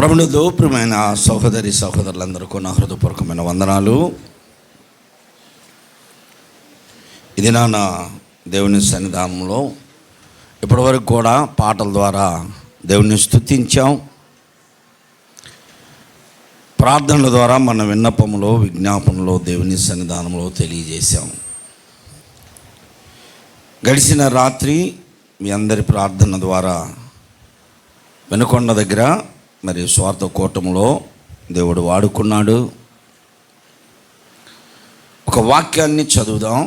ప్రభువుతో ప్రియమైన సహోదరి సహోదరులందరికీ నా హృదయపూర్వకమైన వందనాలు. ఇది నా దేవుని సన్నిధానంలో ఇప్పటివరకు కూడా పాటల ద్వారా దేవుని స్తుతించాం. ప్రార్థనల ద్వారా మన విన్నపములో విజ్ఞాపనలో దేవుని సన్నిధానంలో తెలియజేశాం. గడిచిన రాత్రి మీ అందరి ప్రార్థన ద్వారా వెనుకొండ దగ్గర మరి స్వార్థ కూటములో దేవుడు వాడుకున్నాడు. ఒక వాక్యాన్ని చదువుదాం.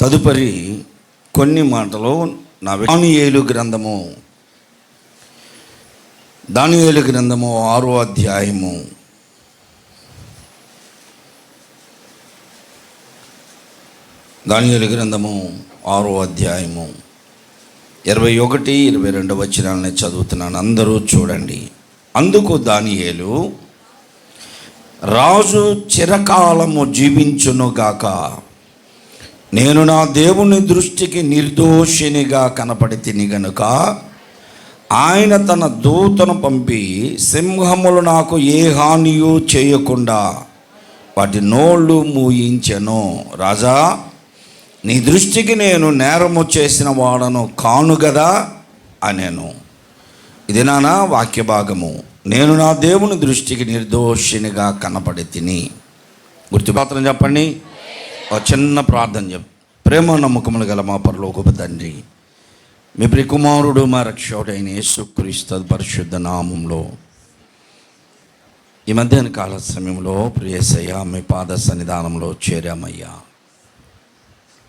తదుపరి కొన్ని మాటలు దానియేలు గ్రంథము 6వ అధ్యాయము 6వ అధ్యాయము 21, 22 వచనాలని చదువుతున్నాను. అందరూ చూడండి. అందుకు దానియేలు, రాజు చిరకాలము జీవించునుగాక, నేను నా దేవుని దృష్టికి నిర్దోషినిగా కనపడితిని గనుక ఆయన తన దూతను పంపి సింహములు నాకు ఏ హానియూ చేయకుండా వాటి నోళ్ళు మూయించెను. రాజా, నీ దృష్టికి నేను నేరము చేసిన వాడను కాను గదా అనేను. ఇది నా వాక్య భాగము. నేను నా దేవుని దృష్టికి నిర్దోషినిగా కనపడి తిని. గుర్తుపాత్రం చెప్పండి. ఒక చిన్న ప్రార్థన ప్రేమ నమ్మకములు గల మా పరలోకపు తండ్రి, మీ ప్రియకుమారుడు మా రక్షకుడైన యేసుక్రీస్తు పరిశుద్ధ నామంలో ఈ మధ్యాహ్న కాల సమయంలో ప్రియసయ్య మీ పాద సన్నిధానంలో చేరామయ్యా.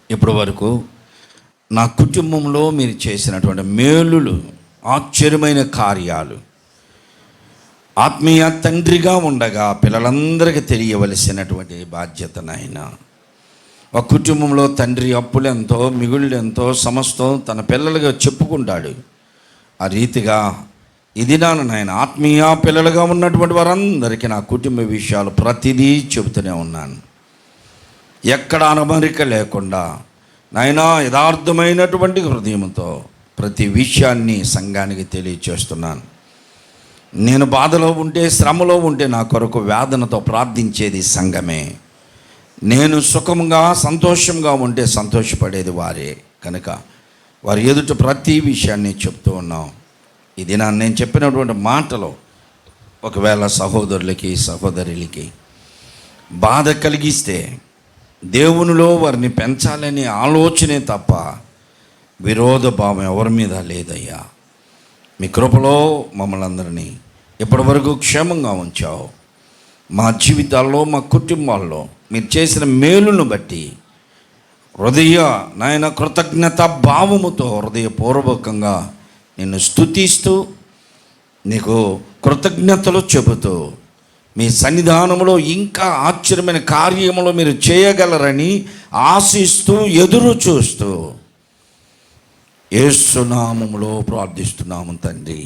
ఇప్పటి వరకు నా కుటుంబంలో మీరు చేసినటువంటి మేలులు, ఆశ్చర్యమైన కార్యాలు, ఆత్మీయ తండ్రిగా ఉండగా పిల్లలందరికీ తెలియవలసినటువంటి బాధ్యత నాయన. ఒక కుటుంబంలో తండ్రి అప్పులెంతో మిగుళ్ళెంతో సమస్తం తన పిల్లలుగా చెప్పుకుంటాడు. ఆ రీతిగా ఇది నాయన ఆత్మీయ పిల్లలుగా ఉన్నటువంటి వారందరికీ నా కుటుంబ విషయాలు ప్రతిదీ చెబుతూనే ఉన్నాను. ఎక్కడ అనమరిక లేకుండా నాయనా యథార్థమైనటువంటి హృదయంతో ప్రతి విషయాన్ని సంఘానికి తెలియచేస్తున్నాను. నేను బాధలో ఉంటే, శ్రమలో ఉంటే నా కొరకు వేదనతో ప్రార్థించేది సంఘమే. నేను సుఖంగా సంతోషంగా ఉంటే సంతోషపడేది వారే. కనుక వారి ఎదుట ప్రతి విషయాన్ని చెప్తూ ఉన్నాం. ఇది నేను చెప్పినటువంటి మాటలో ఒకవేళ సహోదరులకి సహోదరులకి బాధ కలిగిస్తే దేవునిలో వారిని పెంచాలనే ఆలోచనే తప్ప విరోధ భావం ఎవరి మీద లేదయ్యా. మీ కృపలో మమ్మల్ని అందరినీ ఇప్పటి వరకు క్షేమంగా ఉంచావు. మా జీవితాల్లో, మా కుటుంబాల్లో మీరు చేసిన మేలును బట్టి నాయన కృతజ్ఞత భావముతో హృదయపూర్వకంగా నిన్ను స్తుతిస్తూ నీకు కృతజ్ఞతలు చెబుతూ మీ సన్నిధానంలో ఇంకా ఆశ్చర్యమైన కార్యములు మీరు చేయగలరని ఆశిస్తూ ఎదురు చూస్తూ యేసు నామములో ప్రార్థిస్తున్నాము తండ్రి,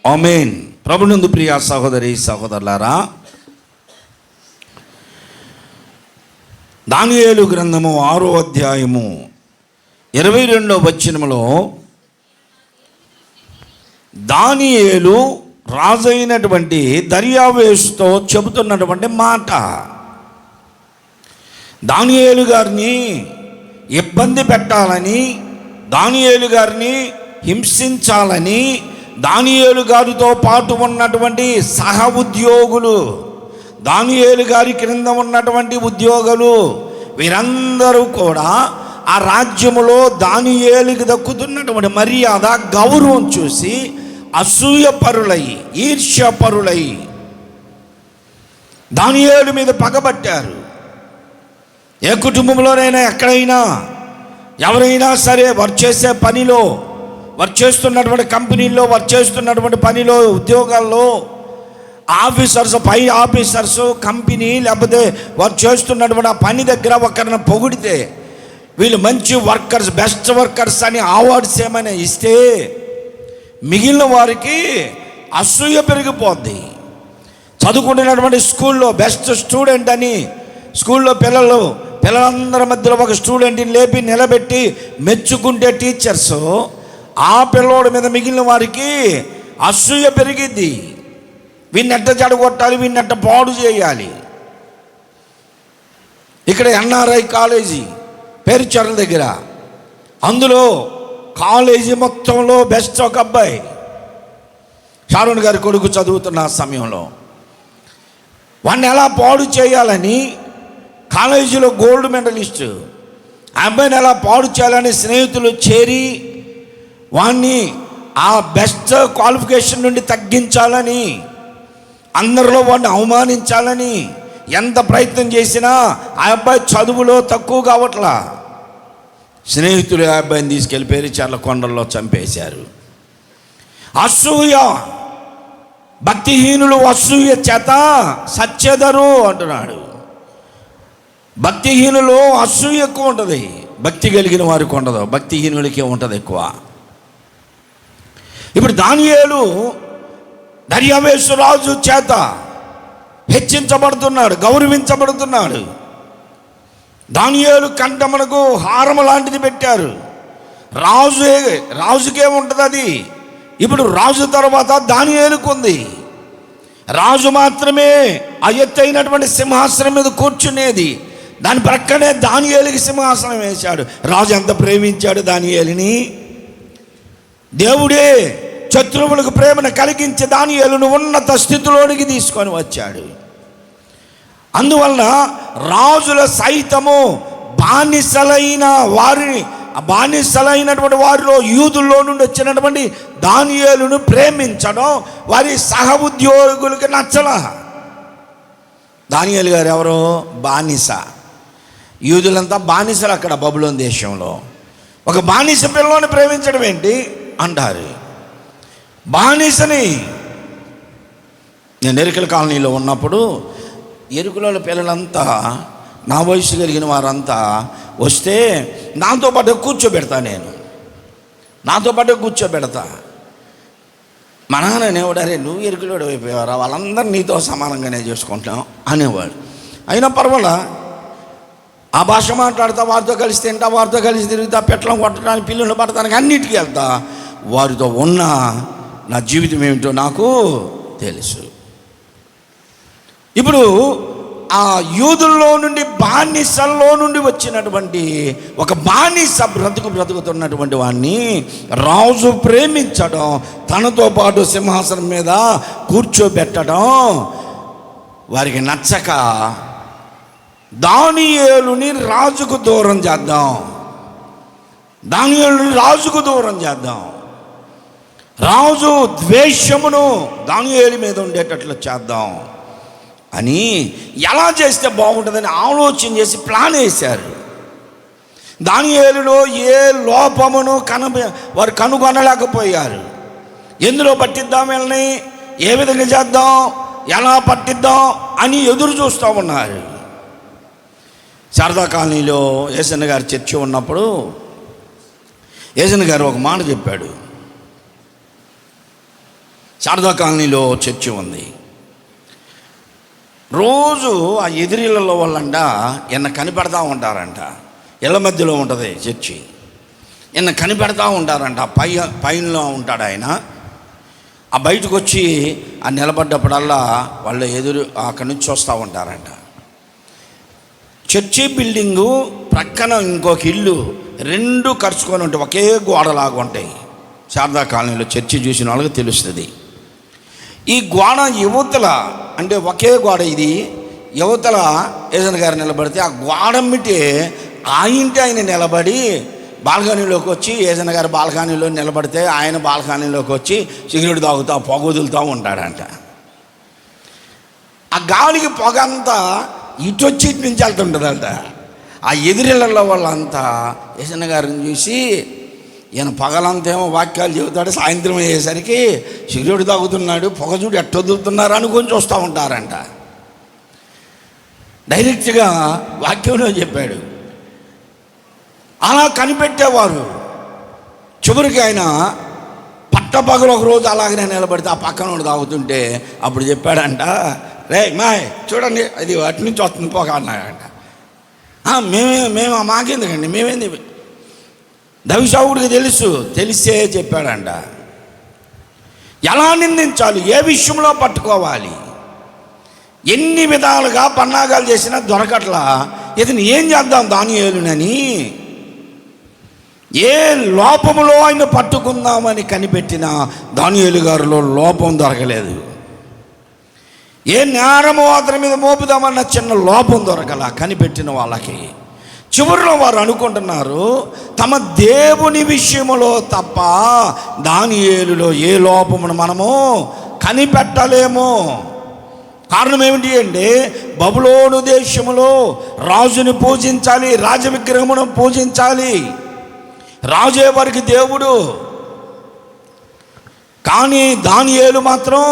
ఆమేన్. ప్రభునందు ప్రియ సహోదరి సహోదరులారా, దానియేలు గ్రంథము 6వ అధ్యాయము 22వ వచనములో దానియేలు రాజైనటువంటి దర్యావేషుతో చెబుతున్నటువంటి మాట. దానియేలు గారిని ఇబ్బంది పెట్టాలని, దానియేలు గారిని హింసించాలని, దానియేలు గారితో పాటు ఉన్నటువంటి సహ ఉద్యోగులు, దానియేలు గారి క్రింద ఉన్నటువంటి ఉద్యోగులు వీరందరూ కూడా ఆ రాజ్యములో దానియేలుకి దక్కుతున్నటువంటి మర్యాద, గౌరవం చూసి అసూయపరులై, ఈర్ష్యపరులై దానియేలు మీద పగబట్టారు. ఏ కుటుంబంలోనైనా ఎక్కడైనా ఎవరైనా సరే వారు చేసే పనిలో, వారు చేస్తున్నటువంటి కంపెనీల్లో, వారు చేస్తున్నటువంటి పనిలో, ఉద్యోగాల్లో ఆఫీసర్స్, పై ఆఫీసర్స్, కంపెనీ లేకపోతే వారు చేస్తున్నటువంటి ఆ పని దగ్గర ఒకరిని పొగిడితే వీళ్ళు మంచి వర్కర్స్, బెస్ట్ వర్కర్స్ అని అవార్డ్స్ ఏమైనా ఇస్తే మిగిలిన వారికి అసూయ పెరిగిపోద్ది. చదువుకుంటున్నటువంటి స్కూల్లో బెస్ట్ స్టూడెంట్ అని స్కూల్లో పిల్లలందరి మధ్యలో ఒక స్టూడెంట్ని లేపి నిలబెట్టి మెచ్చుకుంటే టీచర్స్ ఆ పిల్లోడి మీద మిగిలిన వారికి అసూయ పెరిగిద్ది. వీన్నెట్ట చెడగొట్టాలి, వీన్నెట్ట పాడు చేయాలి. ఇక్కడ ఎన్ఆర్ఐ కాలేజీ పేరుచెర్ల దగ్గర, అందులో కాలేజీ మొత్తంలో బెస్ట్ ఒక అబ్బాయి, షారోన్ గారి కొడుకు చదువుతున్న సమయంలో వాడిని ఎలా పాడు చేయాలని కాలేజీలో గోల్డ్ మెడలిస్ట్ ఆ అబ్బాయిని ఎలా పాడు చేయాలని స్నేహితులు చేరి వాడిని ఆ బెస్ట్ క్వాలిఫికేషన్ నుండి తగ్గించాలని, అందరిలో వాడిని అవమానించాలని ఎంత ప్రయత్నం చేసినా ఆ అబ్బాయి చదువులో తక్కువ కావట్లా. స్నేహితులు ఆ అబ్బాయిని తీసుకెళ్ళి పేరుచెర్ల కొండల్లో చంపేశారు. అసూయ, భక్తిహీనులు అసూయ చేత సచ్చెదరు అంటున్నాడు. భక్తిహీనులు అసూయ ఎక్కువ ఉంటుంది, భక్తి కలిగిన వారికి ఉండదు, భక్తిహీనులకే ఉంటుంది ఎక్కువ. ఇప్పుడు దానియేలు దర్యావేషు రాజు చేత హెచ్చించబడుతున్నాడు, గౌరవించబడుతున్నాడు. దానియేలు కంఠమునకు హారం లాంటిది పెట్టారు. రాజుకే ఉంటుంది అది. ఇప్పుడు రాజు తర్వాత దానియేలుకు ఉంది. రాజు మాత్రమే ఆ ఎత్తైనటువంటి సింహాసనం మీద కూర్చునేది. దాని ప్రక్కనే దానియేలుకి సింహాసనం వేశాడు. రాజు ఎంత ప్రేమించాడు దానియేలుని. దేవుడే శత్రువులకు ప్రేమను కలిగించి దానియేలును ఉన్నత స్థితిలోనికి తీసుకొని వచ్చాడు. అందువలన రాజుల సైతము బానిసలైనటువంటి వారిలో యూదుల్లో నుండి వచ్చినటువంటి దానియేలును ప్రేమించడం వారి సహ ఉద్యోగులకి నచ్చల. దానియేలు గారు ఎవరో బానిస, యూదులంతా బానిసలు అక్కడ బబులోను దేశంలో. ఒక బానిస పిల్లని ప్రేమించడం ఏంటి అంటారు. బానిసని నేను ఎరుకల కాలనీలో ఉన్నప్పుడు ఎరుకల పిల్లలంతా నా వయసు కలిగిన వారంతా వస్తే నాతో పాటు కూర్చోబెడతా. మా నాన్న అనేవాడు, అరే నువ్వు ఎరుకలోడు అయిపోయావరా, వాళ్ళందరూ నీతో సమానంగానే చేసుకుంటాం అనేవాడు. అయినా పర్వాలా, ఆ భాష మాట్లాడతా, వారితో కలిసి తింటా, వారితో కలిసి తిరుగుతా, పెట్లం కొట్టడానికి, పిల్లలు పడటానికి అన్నిటికీ వెళ్తా. వారితో ఉన్న నా జీవితం ఏమిటో నాకు తెలుసు. ఇప్పుడు ఆ యూదుల్లో నుండి బానిసల్లో నుండి వచ్చినటువంటి ఒక బానిస బ్రతుకుతున్నటువంటి వాడిని రాజు ప్రేమించడం, తనతో పాటు సింహాసనం మీద కూర్చోబెట్టడం వారికి నచ్చక దానియేలుని రాజుకు దూరం చేద్దాం, రాజు ద్వేషమును దానియేలు మీద ఉండేటట్లు చేద్దాం అని ఎలా చేస్తే బాగుంటుందని ఆలోచన చేసి ప్లాన్ వేశారు. దానియేలులో ఏ లోపమును వారు కనుగొనలేకపోయారు. ఎందులో పట్టిద్దాం వీళ్ళని, ఏ విధంగా చేద్దాం, ఎలా పట్టిద్దాం అని ఎదురు చూస్తూ ఉన్నారు. శారదా కాలనీలో ఏసన్న గారు చర్చి ఉన్నప్పుడు ఏసన్న గారు ఒక మాట చెప్పాడు. శారదా కాలనీలో చర్చి ఉంది. రోజు ఆ ఎదిరిళ్ళలో వాళ్ళంట ఈయన కనిపెడతా ఉంటారంట. ఇళ్ళ మధ్యలో ఉంటుంది చర్చి. ఈయన కనిపెడతా ఉంటారంట. పైనలో ఉంటాడు ఆయన. ఆ బయటకు వచ్చి ఆ నిలబడ్డప్పుడల్లా వాళ్ళు అక్కడి నుంచి వస్తూ ఉంటారంట. చర్చి బిల్డింగు ప్రక్కన ఇంకొక ఇల్లు, రెండు ఖర్చుకొని ఉంటాయి, ఒకే గోడలాగా ఉంటాయి. శారదా కాలనీలో చర్చి చూసిన వాళ్ళకి తెలుస్తుంది. ఈ గోడ యువతల, అంటే ఒకే గోడ, ఇది యువతల ఏజన్ గారు నిలబడితే ఆ గోడమ్మిటే ఆ ఇంటి ఆయన నిలబడి బాల్కనీలోకి వచ్చి, ఏజన్ గారు బాల్కనీలో నిలబడితే ఆయన బాల్కనీలోకి వచ్చి సిగరెట్ తాగుతూ పొగ వదులుతూ ఉంటాడంట. ఆ గాలికి పొగ అంతా ఇటు వచ్చి ఇటు నుంచి వెళ్తుంటుందంట. ఆ ఎదిరిళ్ళల్లో వాళ్ళంతా ఏజన్ గారిని చూసి, ఈయన పగలంతేమో వాక్యాలు చెబుతాడు, సాయంత్రం అయ్యేసరికి సిగరెట్ తాగుతున్నాడు, పొగ చూడు ఎట్ట వదులుతున్నారు అనుకొని చూస్తూ ఉంటారంట. డైరెక్ట్గా వాక్యంలో చెప్పాడు. అలా కనిపెట్టేవారు. చివరికి ఆయన పట్టపగలు ఒక రోజు అలాగనే నిలబడితే ఆ పక్కన తాగుతుంటే అప్పుడు చెప్పాడంట, రే మాయ్ చూడండి అది అటు నుంచి వస్తుంది పొగ అన్నాడంట. మేము మాకెందుకండి, మేమేంది దైవసేవకుడికి తెలిసే చెప్పాడంట ఎలా నిందించాలి, ఏ విషయంలో పట్టుకోవాలి. ఎన్ని విధాలుగా పన్నాగాలు చేసినా దొరకట్లా. ఇతను ఏం చేద్దాం దానియేలునని ఏ లోపములో ఆయన పట్టుకుందామని కనిపెట్టిన దానియేలు గారిలో లోపం దొరకలేదు. ఏ నేరము అతని మీద మోపుదామన్న చిన్న లోపం దొరకలా కనిపెట్టిన వాళ్ళకి. చివరిలో వారు అనుకుంటున్నారు తమ దేవుని విషయములో తప్ప దానియేలులో ఏ లోపమును మనము కనిపెట్టలేము. కారణం ఏమిటి అంటే బబులోను దేశములో రాజుని పూజించాలి, రాజ విగ్రహమును పూజించాలి, రాజే వారికి దేవుడు. కానీ దానియేలు మాత్రం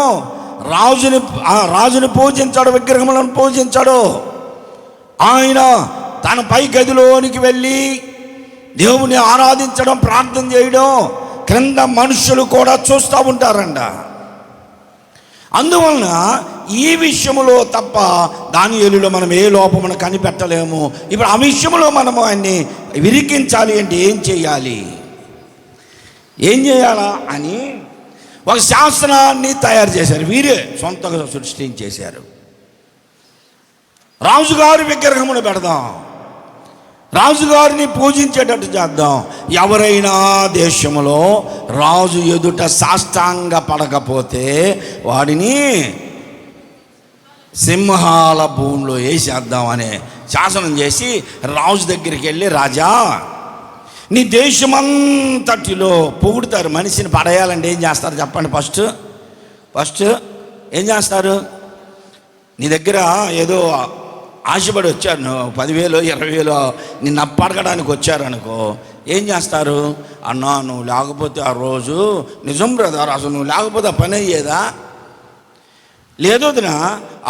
రాజుని పూజించాడు, విగ్రహములను పూజించాడు. ఆయన తన పై గదిలోనికి వెళ్ళి దేవుని ఆరాధించడం, ప్రార్థన చేయడం క్రింద మనుషులు కూడా చూస్తూ ఉంటారంట. అందువలన ఈ విషయంలో తప్ప దానియేలులో మనం ఏ లోపమును కనిపెట్టలేము. ఇప్పుడు ఆ విషయంలో మనము ఆయన్ని విరికించాలి అంటే ఏం చేయాలా అని ఒక శాస్త్రాన్ని తయారు చేశారు. వీరే సొంతంగా సృష్టించేశారు. రాజుగారి విగ్రహమును పెడదాం, రాజుగారిని పూజించేటట్టు చేద్దాం. ఎవరైనా దేశంలో రాజు ఎదుట సాష్టాంగ పడకపోతే వాడిని సింహాల భూమిలో వేసేద్దామనే శాసనం చేసి రాజు దగ్గరికి వెళ్ళి, రాజా నీ దేశమంతటిలో పొగుడుతారు. మనిషిని పడేయాలంటే ఏం చేస్తారు చెప్పండి? ఫస్ట్ ఏం చేస్తారు? నీ దగ్గర ఏదో ఆశపడి వచ్చారు, నువ్వు 10,000 20,000 నిన్ను అప్పడగడానికి వచ్చారనుకో, ఏం చేస్తారు? అన్నా నువ్వు లేకపోతే ఆ రోజు నిజం బ్రదర్, అసలు నువ్వు లేకపోతే ఆ పని అయ్యేదా? లేదు వదినా,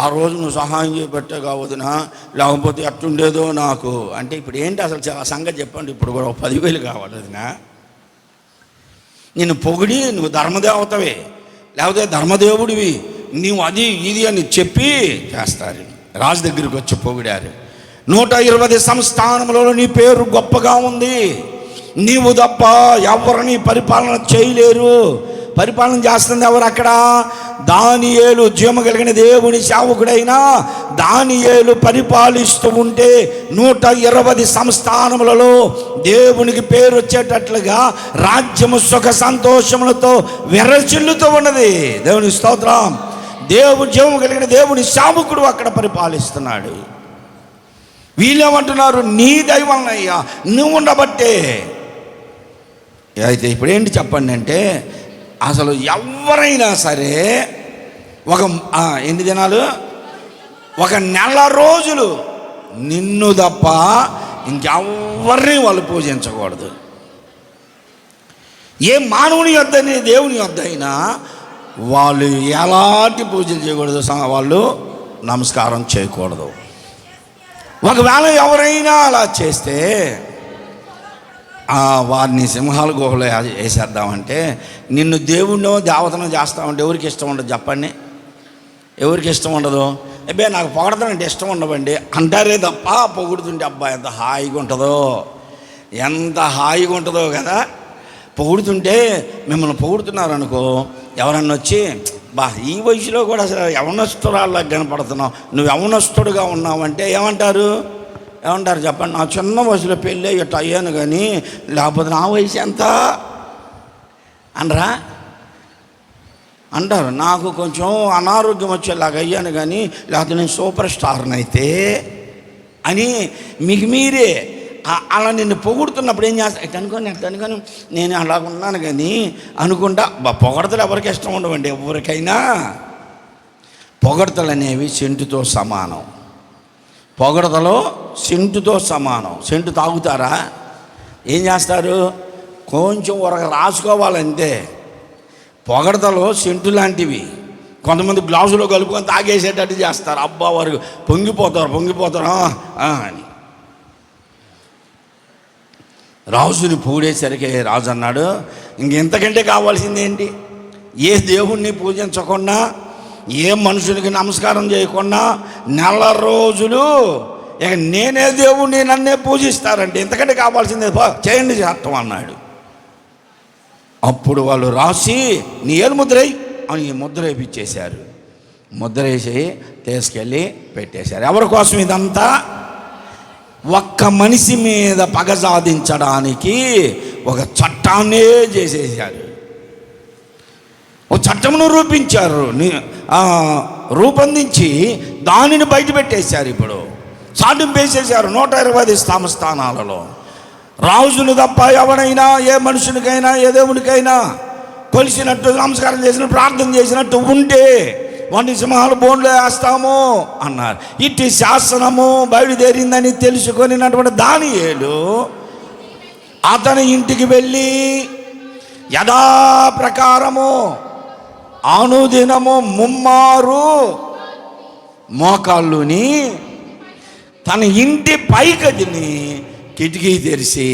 ఆ రోజు నువ్వు సహాయం చేయబట్టే కావద్దునా, లేకపోతే ఎట్టుండేదో నాకు అంటే. ఇప్పుడు ఏంటి అసలు సంగతి చెప్పండి. ఇప్పుడు కూడా 10,000 కావాలి వదినా. నిన్ను పొగిడి నువ్వు ధర్మదేవతవే, లేకపోతే ధర్మదేవుడివి, నీవు అది ఇది అని చెప్పి చేస్తారు. రాజు దగ్గరికి వచ్చి పొగిడారు. 120 సంస్థానములలో నీ పేరు గొప్పగా ఉంది, నీవు తప్ప ఎవరిని పరిపాలన చేయలేరు. పరిపాలన చేస్తుంది ఎవరు అక్కడ? దానియేలు, జీవము కలిగిన దేవుని సేవకుడైన దానియేలు పరిపాలిస్తూ ఉంటే 120 సంస్థానములలో దేవునికి పేరు వచ్చేటట్లుగా రాజ్యము సుఖ సంతోషములతో వెరచిల్లుతూ ఉన్నది. దేవుని స్తోత్రం. జీవము కలిగిన దేవుని సేవకుడు అక్కడ పరిపాలిస్తున్నాడు. వీళ్ళేమంటున్నారు? నీ దైవమయ్యా, నువ్వు ఉండబట్టే. అయితే ఇప్పుడు ఏంటి చెప్పండి అంటే, అసలు ఎవరైనా సరే ఎన్ని దినాలు, 1 నెల రోజులు నిన్ను తప్ప ఇంకెవ్వరిని వాళ్ళు పూజించకూడదు. ఏ మానవుని యొద్దని దేవుని యొద్ద అయినా వాళ్ళు ఎలాంటి పూజలు చేయకూడదు, వాళ్ళు నమస్కారం చేయకూడదు. ఒకవేళ ఎవరైనా అలా చేస్తే వారిని సింహాల గుహలో వేసేద్దామంటే, నిన్ను దేవుణ్ణో దేవతనో చేస్తామంటే ఎవరికి ఇష్టం ఉండదు చెప్పండి? ఎవరికి ఇష్టం ఉండదు? అబ్బే నాకు పొగడతానంటే ఇష్టం ఉండవండి అంటారే తప్ప, పొగుడుతుంటే అబ్బా ఎంత హాయిగా ఉంటుందో కదా. పొగుడుతుంటే మిమ్మల్ని పొగుడుతున్నారు అనుకో, ఎవరన్నా వచ్చి బా ఈ వయసులో కూడా అసలు యవనస్తురాళ్ళకి కనపడుతున్నావు, నువ్వు యవనస్తుడుగా ఉన్నావంటే ఏమంటారు చెప్పండి? నా చిన్న వయసులో పెళ్ళి ఇట్లా అయ్యాను కానీ లేకపోతే నా వయసు ఎంత అంటారు. నాకు కొంచెం అనారోగ్యం వచ్చేలాగా అయ్యాను కానీ లేకపోతే నేను సూపర్ స్టార్ని అయితే అని మీకు మీరే అలా నిన్ను పొగుడుతున్నప్పుడు ఏం చేస్తా? అనుకోని నేను అలా ఉన్నాను కానీ అనుకుంటా. పొగడతలు ఎవరికి ఇష్టం ఉండవండి, ఎవరికైనా. పొగడతలు అనేవి సెంటుతో సమానం. పొగడతలో సెంటుతో సమానం. సెంటు తాగుతారా? ఏం చేస్తారు? కొంచెం వరకు రాసుకోవాలంతే. పొగడతలో సెంటు లాంటివి. కొంతమంది గ్లాసులో కలుపుకొని తాగేసేటట్టు చేస్తారు. అబ్బా వారు పొంగిపోతారు అని. రాజుని పొగిడేసరికి రాజు అన్నాడు, ఇంకెంతకంటే కావాల్సింది ఏంటి? ఏ దేవుణ్ణి పూజించకుండా, ఏ మనుషులకి నమస్కారం చేయకుండా 1 నెల రోజులు ఇక నేనే దేవుణ్ణి, నన్నే పూజిస్తారంటే ఇంతకంటే కావాల్సిందే చేయండి చట్టం అన్నాడు. అప్పుడు వాళ్ళు రాసి నీ ఏలు ముద్రై అని ముద్ర వేయించేశారు. ముద్ర వేసి తీసుకెళ్ళి పెట్టేశారు. ఎవరి కోసం ఇదంతా? ఒక్క మనిషి మీద పగ సాధించడానికి ఒక చట్టాన్నే చేసేసారు. ఒక చట్టమును రూపొందించి దానిని బయట పెట్టేశారు. ఇప్పుడు సాటింపు వేసేశారు 120 స్థానాలలో. రాజును తప్ప ఎవడైనా, ఏ మనుషునికైనా, ఏ దేవునికైనా కొలిసినట్టు, నమస్కారం చేసినట్టు, ప్రార్థన చేసినట్టు ఉంటే వాడిని సింహాల బోన్లో వేస్తాము అన్నారు. ఇట్టి శాసనము బయలుదేరిందని తెలుసుకొనినటువంటి దానియేలు అతని ఇంటికి వెళ్ళి యథాప్రకారము అనుదినము 3 మోకాళ్ళుని తన ఇంటి పైగదిని కిటికీ తెరిచి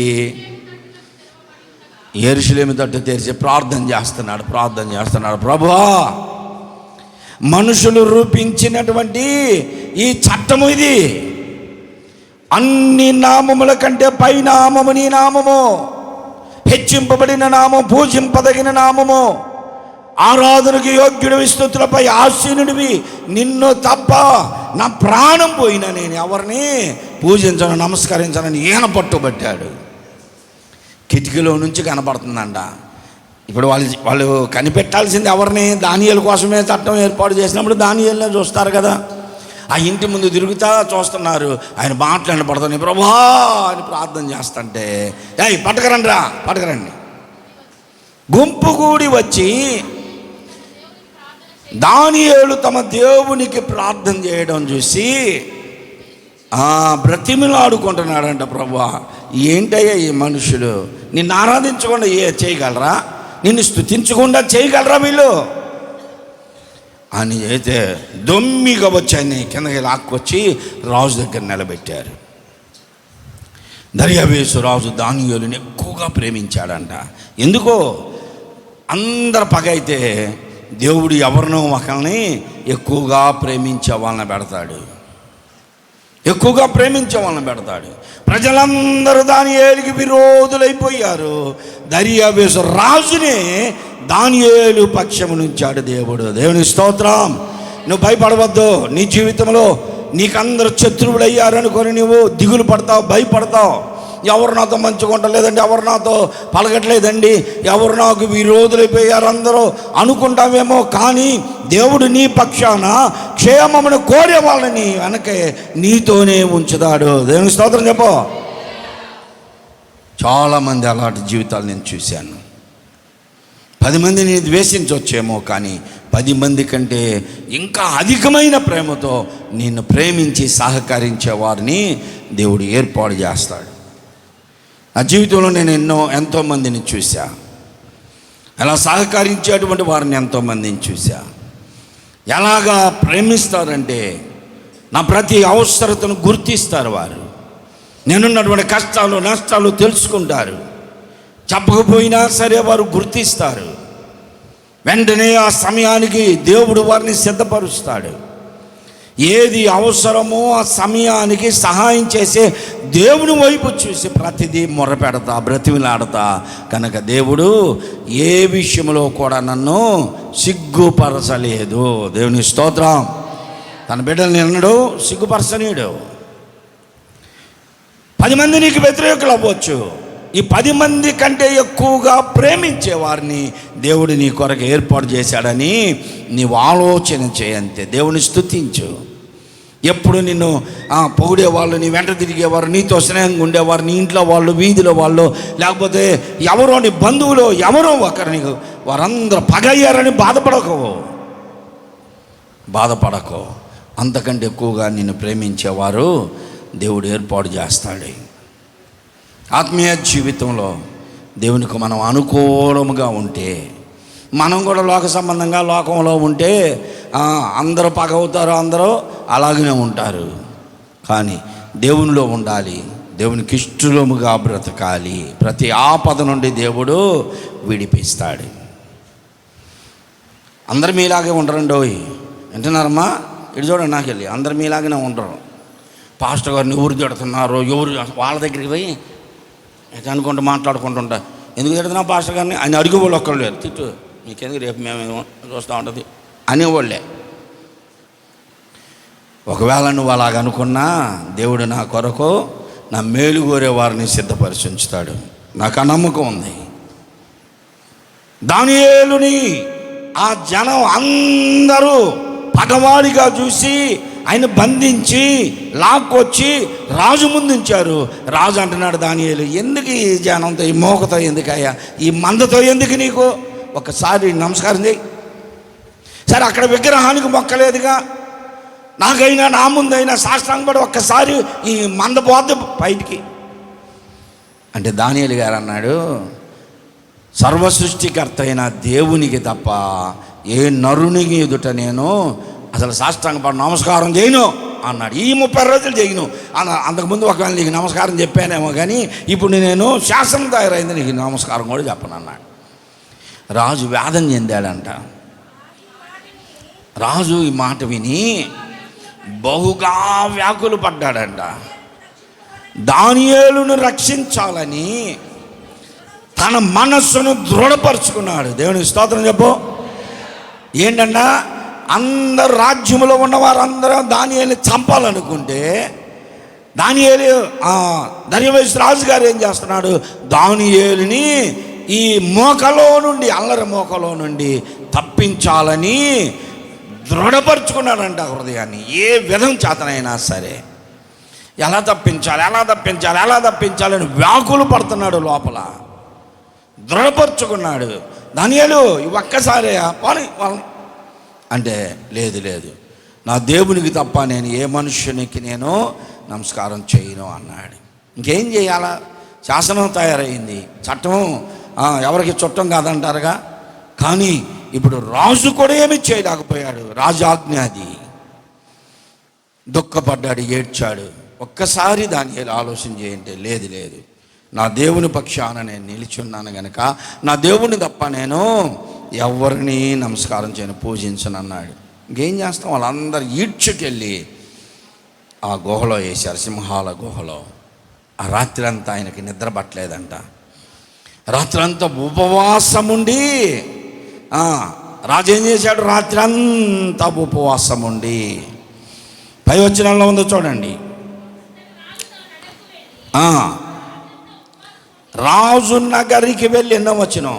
యెరూషలేము తట్టు తెరిచి ప్రార్థన చేస్తున్నాడు. ప్రభువా, మనుషులు రూపించినటువంటి ఈ చట్టము ఇది. అన్ని నామముల కంటే పై నామము నీ నామము, హెచ్చింపబడిన నామం, పూజింపదగిన నామము, ఆరాధనకు యోగ్యుడివి, స్తుతులపై ఆసీనుడివి. నిన్ను తప్ప నా ప్రాణం పోయినా నేను ఎవరిని పూజించను, నమస్కరించనని ఈయన పట్టుబట్టాడు. కిటికీలో నుంచి కనపడుతుందంట. ఇప్పుడు వాళ్ళు కనిపెట్టాల్సింది ఎవరిని? దానియేలు కోసమే చట్టం ఏర్పాటు చేసినప్పుడు దానియేలునే చూస్తారు కదా. ఆ ఇంటి ముందు తిరుగుతా చూస్తున్నారు. ఆయన మాట్లాడబడుతుంది, ప్రభువా అని ప్రార్థన చేస్తుంటే, పట్టుకరండి గుంపు కూడి వచ్చి దానియేలు తమ దేవునికి ప్రార్థన చేయడం చూసి బ్రతిమిలాడుకుంటున్నాడంట. ప్రభువా, ఏంటయ్యా ఈ మనుషులు నిన్ను ఆరాధించకుండా చేయగలరా? నిన్ను స్తుతించకుండా చేయగలరా వీళ్ళు అని అయితే దొమ్మిగా వచ్చాయని కిందకి లాక్కొచ్చి రాజు దగ్గర నిలబెట్టారు. దర్యావేషు రాజు దానియేలుని ఎక్కువగా ప్రేమించాడంట. ఎందుకో అందరు పగ అయితే దేవుడు ఎవరినో ఒకరిని ఎక్కువగా ప్రేమించే వాళ్ళని పెడతాడు. ప్రజలందరూ దానియేలుకి విరోధులైపోయారు. దర్యావేషు రాజునే దానియేలు పక్షము నుంచాడు దేవుడు. దేవుని స్తోత్రం. నువ్వు భయపడవద్దు. నీ జీవితంలో నీకందరూ శత్రువులు అయ్యారనుకొని నువ్వు దిగులు పడతావు, భయపడతావు. ఎవరు నాతో మంచిగా ఉండలేదండి, ఎవరు నాతో పలకట్లేదండి, ఎవరు నాకు విరోధులైపోయారు అందరూ అనుకుంటావేమో. కానీ దేవుడు నీ పక్షాన క్షేమమును కోరే వాళ్ళని వెనకే నీతోనే ఉంచుతాడు. దేవుని స్తోత్రం చెప్పు. చాలామంది అలాంటి జీవితాలు నేను చూశాను. 10 మందిని ద్వేషించవచ్చేమో, కానీ 10 మంది కంటే ఇంకా అధికమైన ప్రేమతో నిన్ను ప్రేమించి సహకరించే వారిని దేవుడు ఏర్పాటు చేస్తాడు. నా జీవితంలో నేను ఎంతోమందిని చూసా. అలా సహకరించేటువంటి వారిని ఎంతోమందిని చూసా. ఎలాగా ప్రేమిస్తారంటే నా ప్రతి అవసరతను గుర్తిస్తారు. వారు నేనున్నటువంటి కష్టాలు నష్టాలు తెలుసుకుంటారు. చెప్పకపోయినా సరే వారు గుర్తిస్తారు. వెంటనే ఆ సమయానికి దేవుడు వారిని సిద్ధపరుస్తాడు. ఏది అవసరమో ఆ సమయానికి సహాయం చేసే దేవుని వైపు చూసి ప్రతిదీ మొరపెడతా, బ్రతిమిలాడతా. కనుక దేవుడు ఏ విషయంలో కూడా నన్ను సిగ్గుపరచలేదు. దేవుని స్తోత్రం. తన బిడ్డల్ని అన్నాడు సిగ్గుపరచనీయుడు. 10 మంది నీకు వ్యతిరేకులు అవ్వచ్చు. ఈ 10 మంది కంటే ఎక్కువగా ప్రేమించే వారిని దేవుడు నీ కొరకు ఏర్పాటు చేశాడని నీవు ఆలోచన చేయంతే. దేవుని స్తుతించు. ఎప్పుడు నిన్ను పొగిడేవాళ్ళు, నీ వెంట తిరిగేవారు, నీతో స్నేహంగా ఉండేవారు, నీ ఇంట్లో వాళ్ళు, వీధిలో వాళ్ళు, లేకపోతే ఎవరో నీ బంధువులు ఎవరో ఒకరు నీకు వారందరూ పగయ్యారని బాధపడకో. అంతకంటే ఎక్కువగా నిన్ను ప్రేమించేవారు దేవుడు ఏర్పాటు చేస్తాడు. ఆత్మీయ జీవితంలో దేవునికి మనం అనుకూలముగా ఉంటే, మనం కూడా లోక సంబంధంగా లోకంలో ఉంటే అందరూ పగవుతారు, అందరూ అలాగనే ఉంటారు. కానీ దేవునిలో ఉండాలి, దేవునికి ఇష్టముగా బ్రతకాలి. ప్రతి ఆపద నుండి దేవుడు విడిపిస్తాడు. అందరు మీలాగే ఉండరండి. వింటున్నారమ్మా? ఇటు చూడండి, నాకు వెళ్ళి అందరు మీలాగానే ఉండరు. పాస్టర్ గారిని ఎవరు తిడుతున్నారు, ఎవరు వాళ్ళ దగ్గరికి పోయి అనుకుంటూ మాట్లాడుకుంటుంటా, ఎందుకు తిడుతున్నావు పాస్టర్ గారిని అని అడిగే వాళ్ళు ఒక్కరు లేరు. తిట్టు నీకెందుకు, రేపు మేము చూస్తూ ఉంటుంది అనేవాళ్ళే. ఒకవేళ నువ్వు అలాగనుకున్నా దేవుడు నా కొరకు నా మేలు కోరే వారిని సిద్ధపరిచి ఉంచుతాడు. నాకు ఆ నమ్మకం ఉంది. దానియేలుని ఆ జనం అందరూ పగవాడిగా చూసి ఆయన బంధించి లాక్కొచ్చి రాజు ముందుంచారు. రాజు అంటున్నాడు, దానియేలు ఎందుకు ఈ జనంతో, ఈ మోకతో ఎందుకయ్యా, ఈ మందతో ఎందుకు నీకు, ఒకసారి నమస్కారం చేయి. సరే అక్కడ విగ్రహానికి మొక్కలేదుగా, నాకైనా నా ముందైనా సాష్టాంగపడి ఒక్కసారి ఈ మంద పోద్ది బయటికి అంటే దానియేలు గారు అన్నాడు, సర్వసృష్టికర్త అయిన దేవునికి తప్ప ఏ నరునికి ఎదుట నేను అసలు సాష్టాంగపడి నమస్కారం చేయను అన్నాడు. ఈ 30 రోజులు చేయను. అంతకుముందు ఒకవేళ నీకు నమస్కారం చెప్పానేమో, కానీ ఇప్పుడు నేను శాసనం తయారైంది, నీకు నమస్కారం కూడా చెప్పను అన్నాడు. రాజు వేదన చెందాడంట. రాజు ఈ మాట విని బహుగా వ్యాకులు పడ్డాడంట. దానియేలును రక్షించాలని తన మనస్సును దృఢపరుచుకున్నాడు. దేవునికి స్తోత్రం చెప్పు. ఏంటంట, అందరు రాజ్యంలో ఉన్న వారందరూ దానియేలుని చంపాలనుకుంటే దానియేలు దర్యావేషు రాజు గారు ఏం చేస్తున్నాడు, దానియేలుని ఈ మోకలో నుండి, అల్లరి మోకలో నుండి తప్పించాలని దృఢపరుచుకున్నాడంట హృదయాన్ని. ఏ విధం చేతనైనా సరే ఎలా తప్పించాలని వ్యాకులు పడుతున్నాడు లోపల. దృఢపరుచుకున్నాడు. దానియేలు ఒక్కసారి పోనీ వాళ్ళని అంటే, లేదు నా దేవునికి తప్ప నేను ఏ మనుష్యునికి నేను నమస్కారం చేయను అన్నాడు. ఇంకేం చేయాలా, శాసనం తయారైంది, చట్టం ఎవరికి చుట్టం కాదంటారుగా. కానీ ఇప్పుడు రాజు కూడా ఏమీ చేయలేకపోయాడు. రాజాజ్ఞ అది. దుఃఖపడ్డాడు, ఏడ్చాడు. ఒక్కసారి దానియేలు ఆలోచన చేయంటే, లేదు నా దేవుని పక్షాన నేను నిలిచున్నాను గనక నా దేవుని తప్ప నేను ఎవరిని నమస్కారం చేయను, పూజించను అన్నాడు. ఇంకేం చేస్తాం, వాళ్ళందరూ ఈడ్చుకెళ్ళి ఆ గుహలో వేశారు, సింహాల గుహలో. ఆ రాత్రి అంతా ఆయనకి నిద్ర పట్టలేదంట. రాత్రంతా ఉపవాసం ఉండి రాజు ఏం చేశాడు, రాత్రి అంతా ఉపవాసం ఉండి, పై వచనంలో ఉందో చూడండి. రాజు నగరికి వెళ్ళి, ఎన్నో వచనం,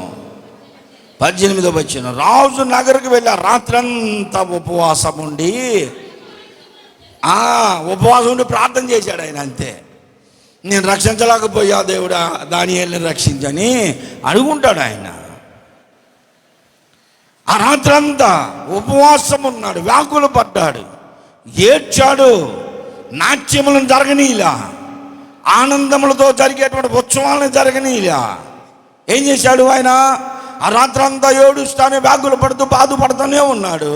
18వ వచనం, రాజు నగరికి వెళ్ళి రాత్రంతా ఉపవాసం ఉండి ప్రార్థన చేశాడు ఆయన. అంతే, నేను రక్షించలేకపోయా దేవుడా, దానియేలుని రక్షించని అడుగుంటాడు ఆయన. ఆ రాత్రంతా ఉపవాసం ఉన్నాడు, వ్యాకులు పడ్డాడు, ఏడ్చాడు. నాట్యములను జరగనీలా, ఆనందములతో జరిగేటువంటి ఉత్సవాలను జరగనీలా. ఏం చేశాడు ఆయన, ఆ రాత్రంతా ఏడుస్తానే వ్యాకులు పడుతూ బాధపడుతూనే ఉన్నాడు.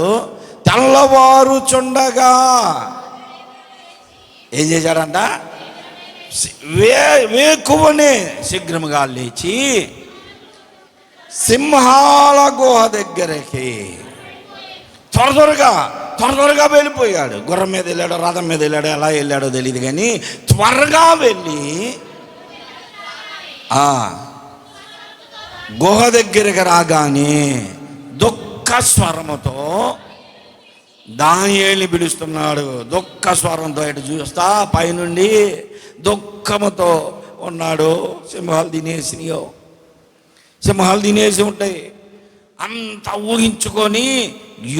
తెల్లవారుచుండగా ఏం చేశాడంట, వేకువనే శీఘ్రముగా లేచి సింహాల గుహ దగ్గరికి త్వరగా వెళ్ళిపోయాడు. గుర్రం మీద వెళ్ళాడో రథం మీద వెళ్ళాడో ఎలా వెళ్ళాడో తెలియదు, కానీ త్వరగా వెళ్ళి గుహ దగ్గరికి రాగానే దుఃఖ స్వరముతో దానియేలుని పిలుస్తున్నాడు. దుఃఖ స్వరంతో ఇటు చూస్తా పైనుండి దుఃఖముతో ఉన్నాడు. సింహాలు తినేసి ఉంటాయి. అంత ఊహించుకొని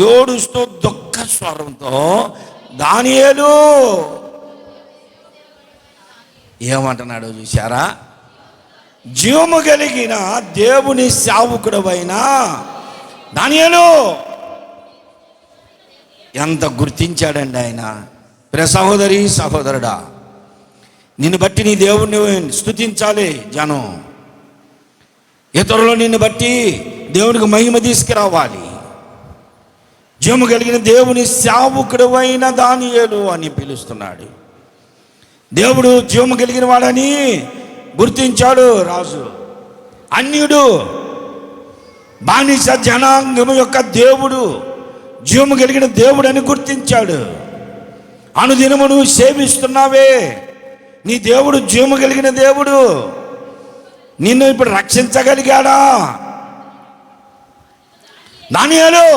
ఏడుస్తూ దుఃఖ స్వరంతో దానియేలు ఏమంటున్నాడు చూశారా, జీవము కలిగిన దేవుని సేవకుడవైన దానియేలు. ఎంత గుర్తించాడండి ఆయన. ప్రియ సహోదరి సహోదరుడా, నిన్ను బట్టి నీ దేవుణ్ణి స్తుతించాలి జనం. ఇతరులు నిన్ను బట్టి దేవునికి మహిమ తీసుకురావాలి. జీవము కలిగిన దేవుని సేవకుడవైన దానియేలు అని పిలుస్తున్నాడు. దేవుడు జీవము కలిగిన వాడని గుర్తించాడు రాజు. అన్యుడు, బానిస జనాంగము యొక్క దేవుడు, జీవము కలిగిన దేవుడు అని గుర్తించాడు. అనుదినము నువ్వు సేవిస్తున్నావే. నీ దేవుడు జీవము కలిగిన దేవుడు. నిన్ను ఇప్పుడు రక్షించగలిగాడా? దానియేలు,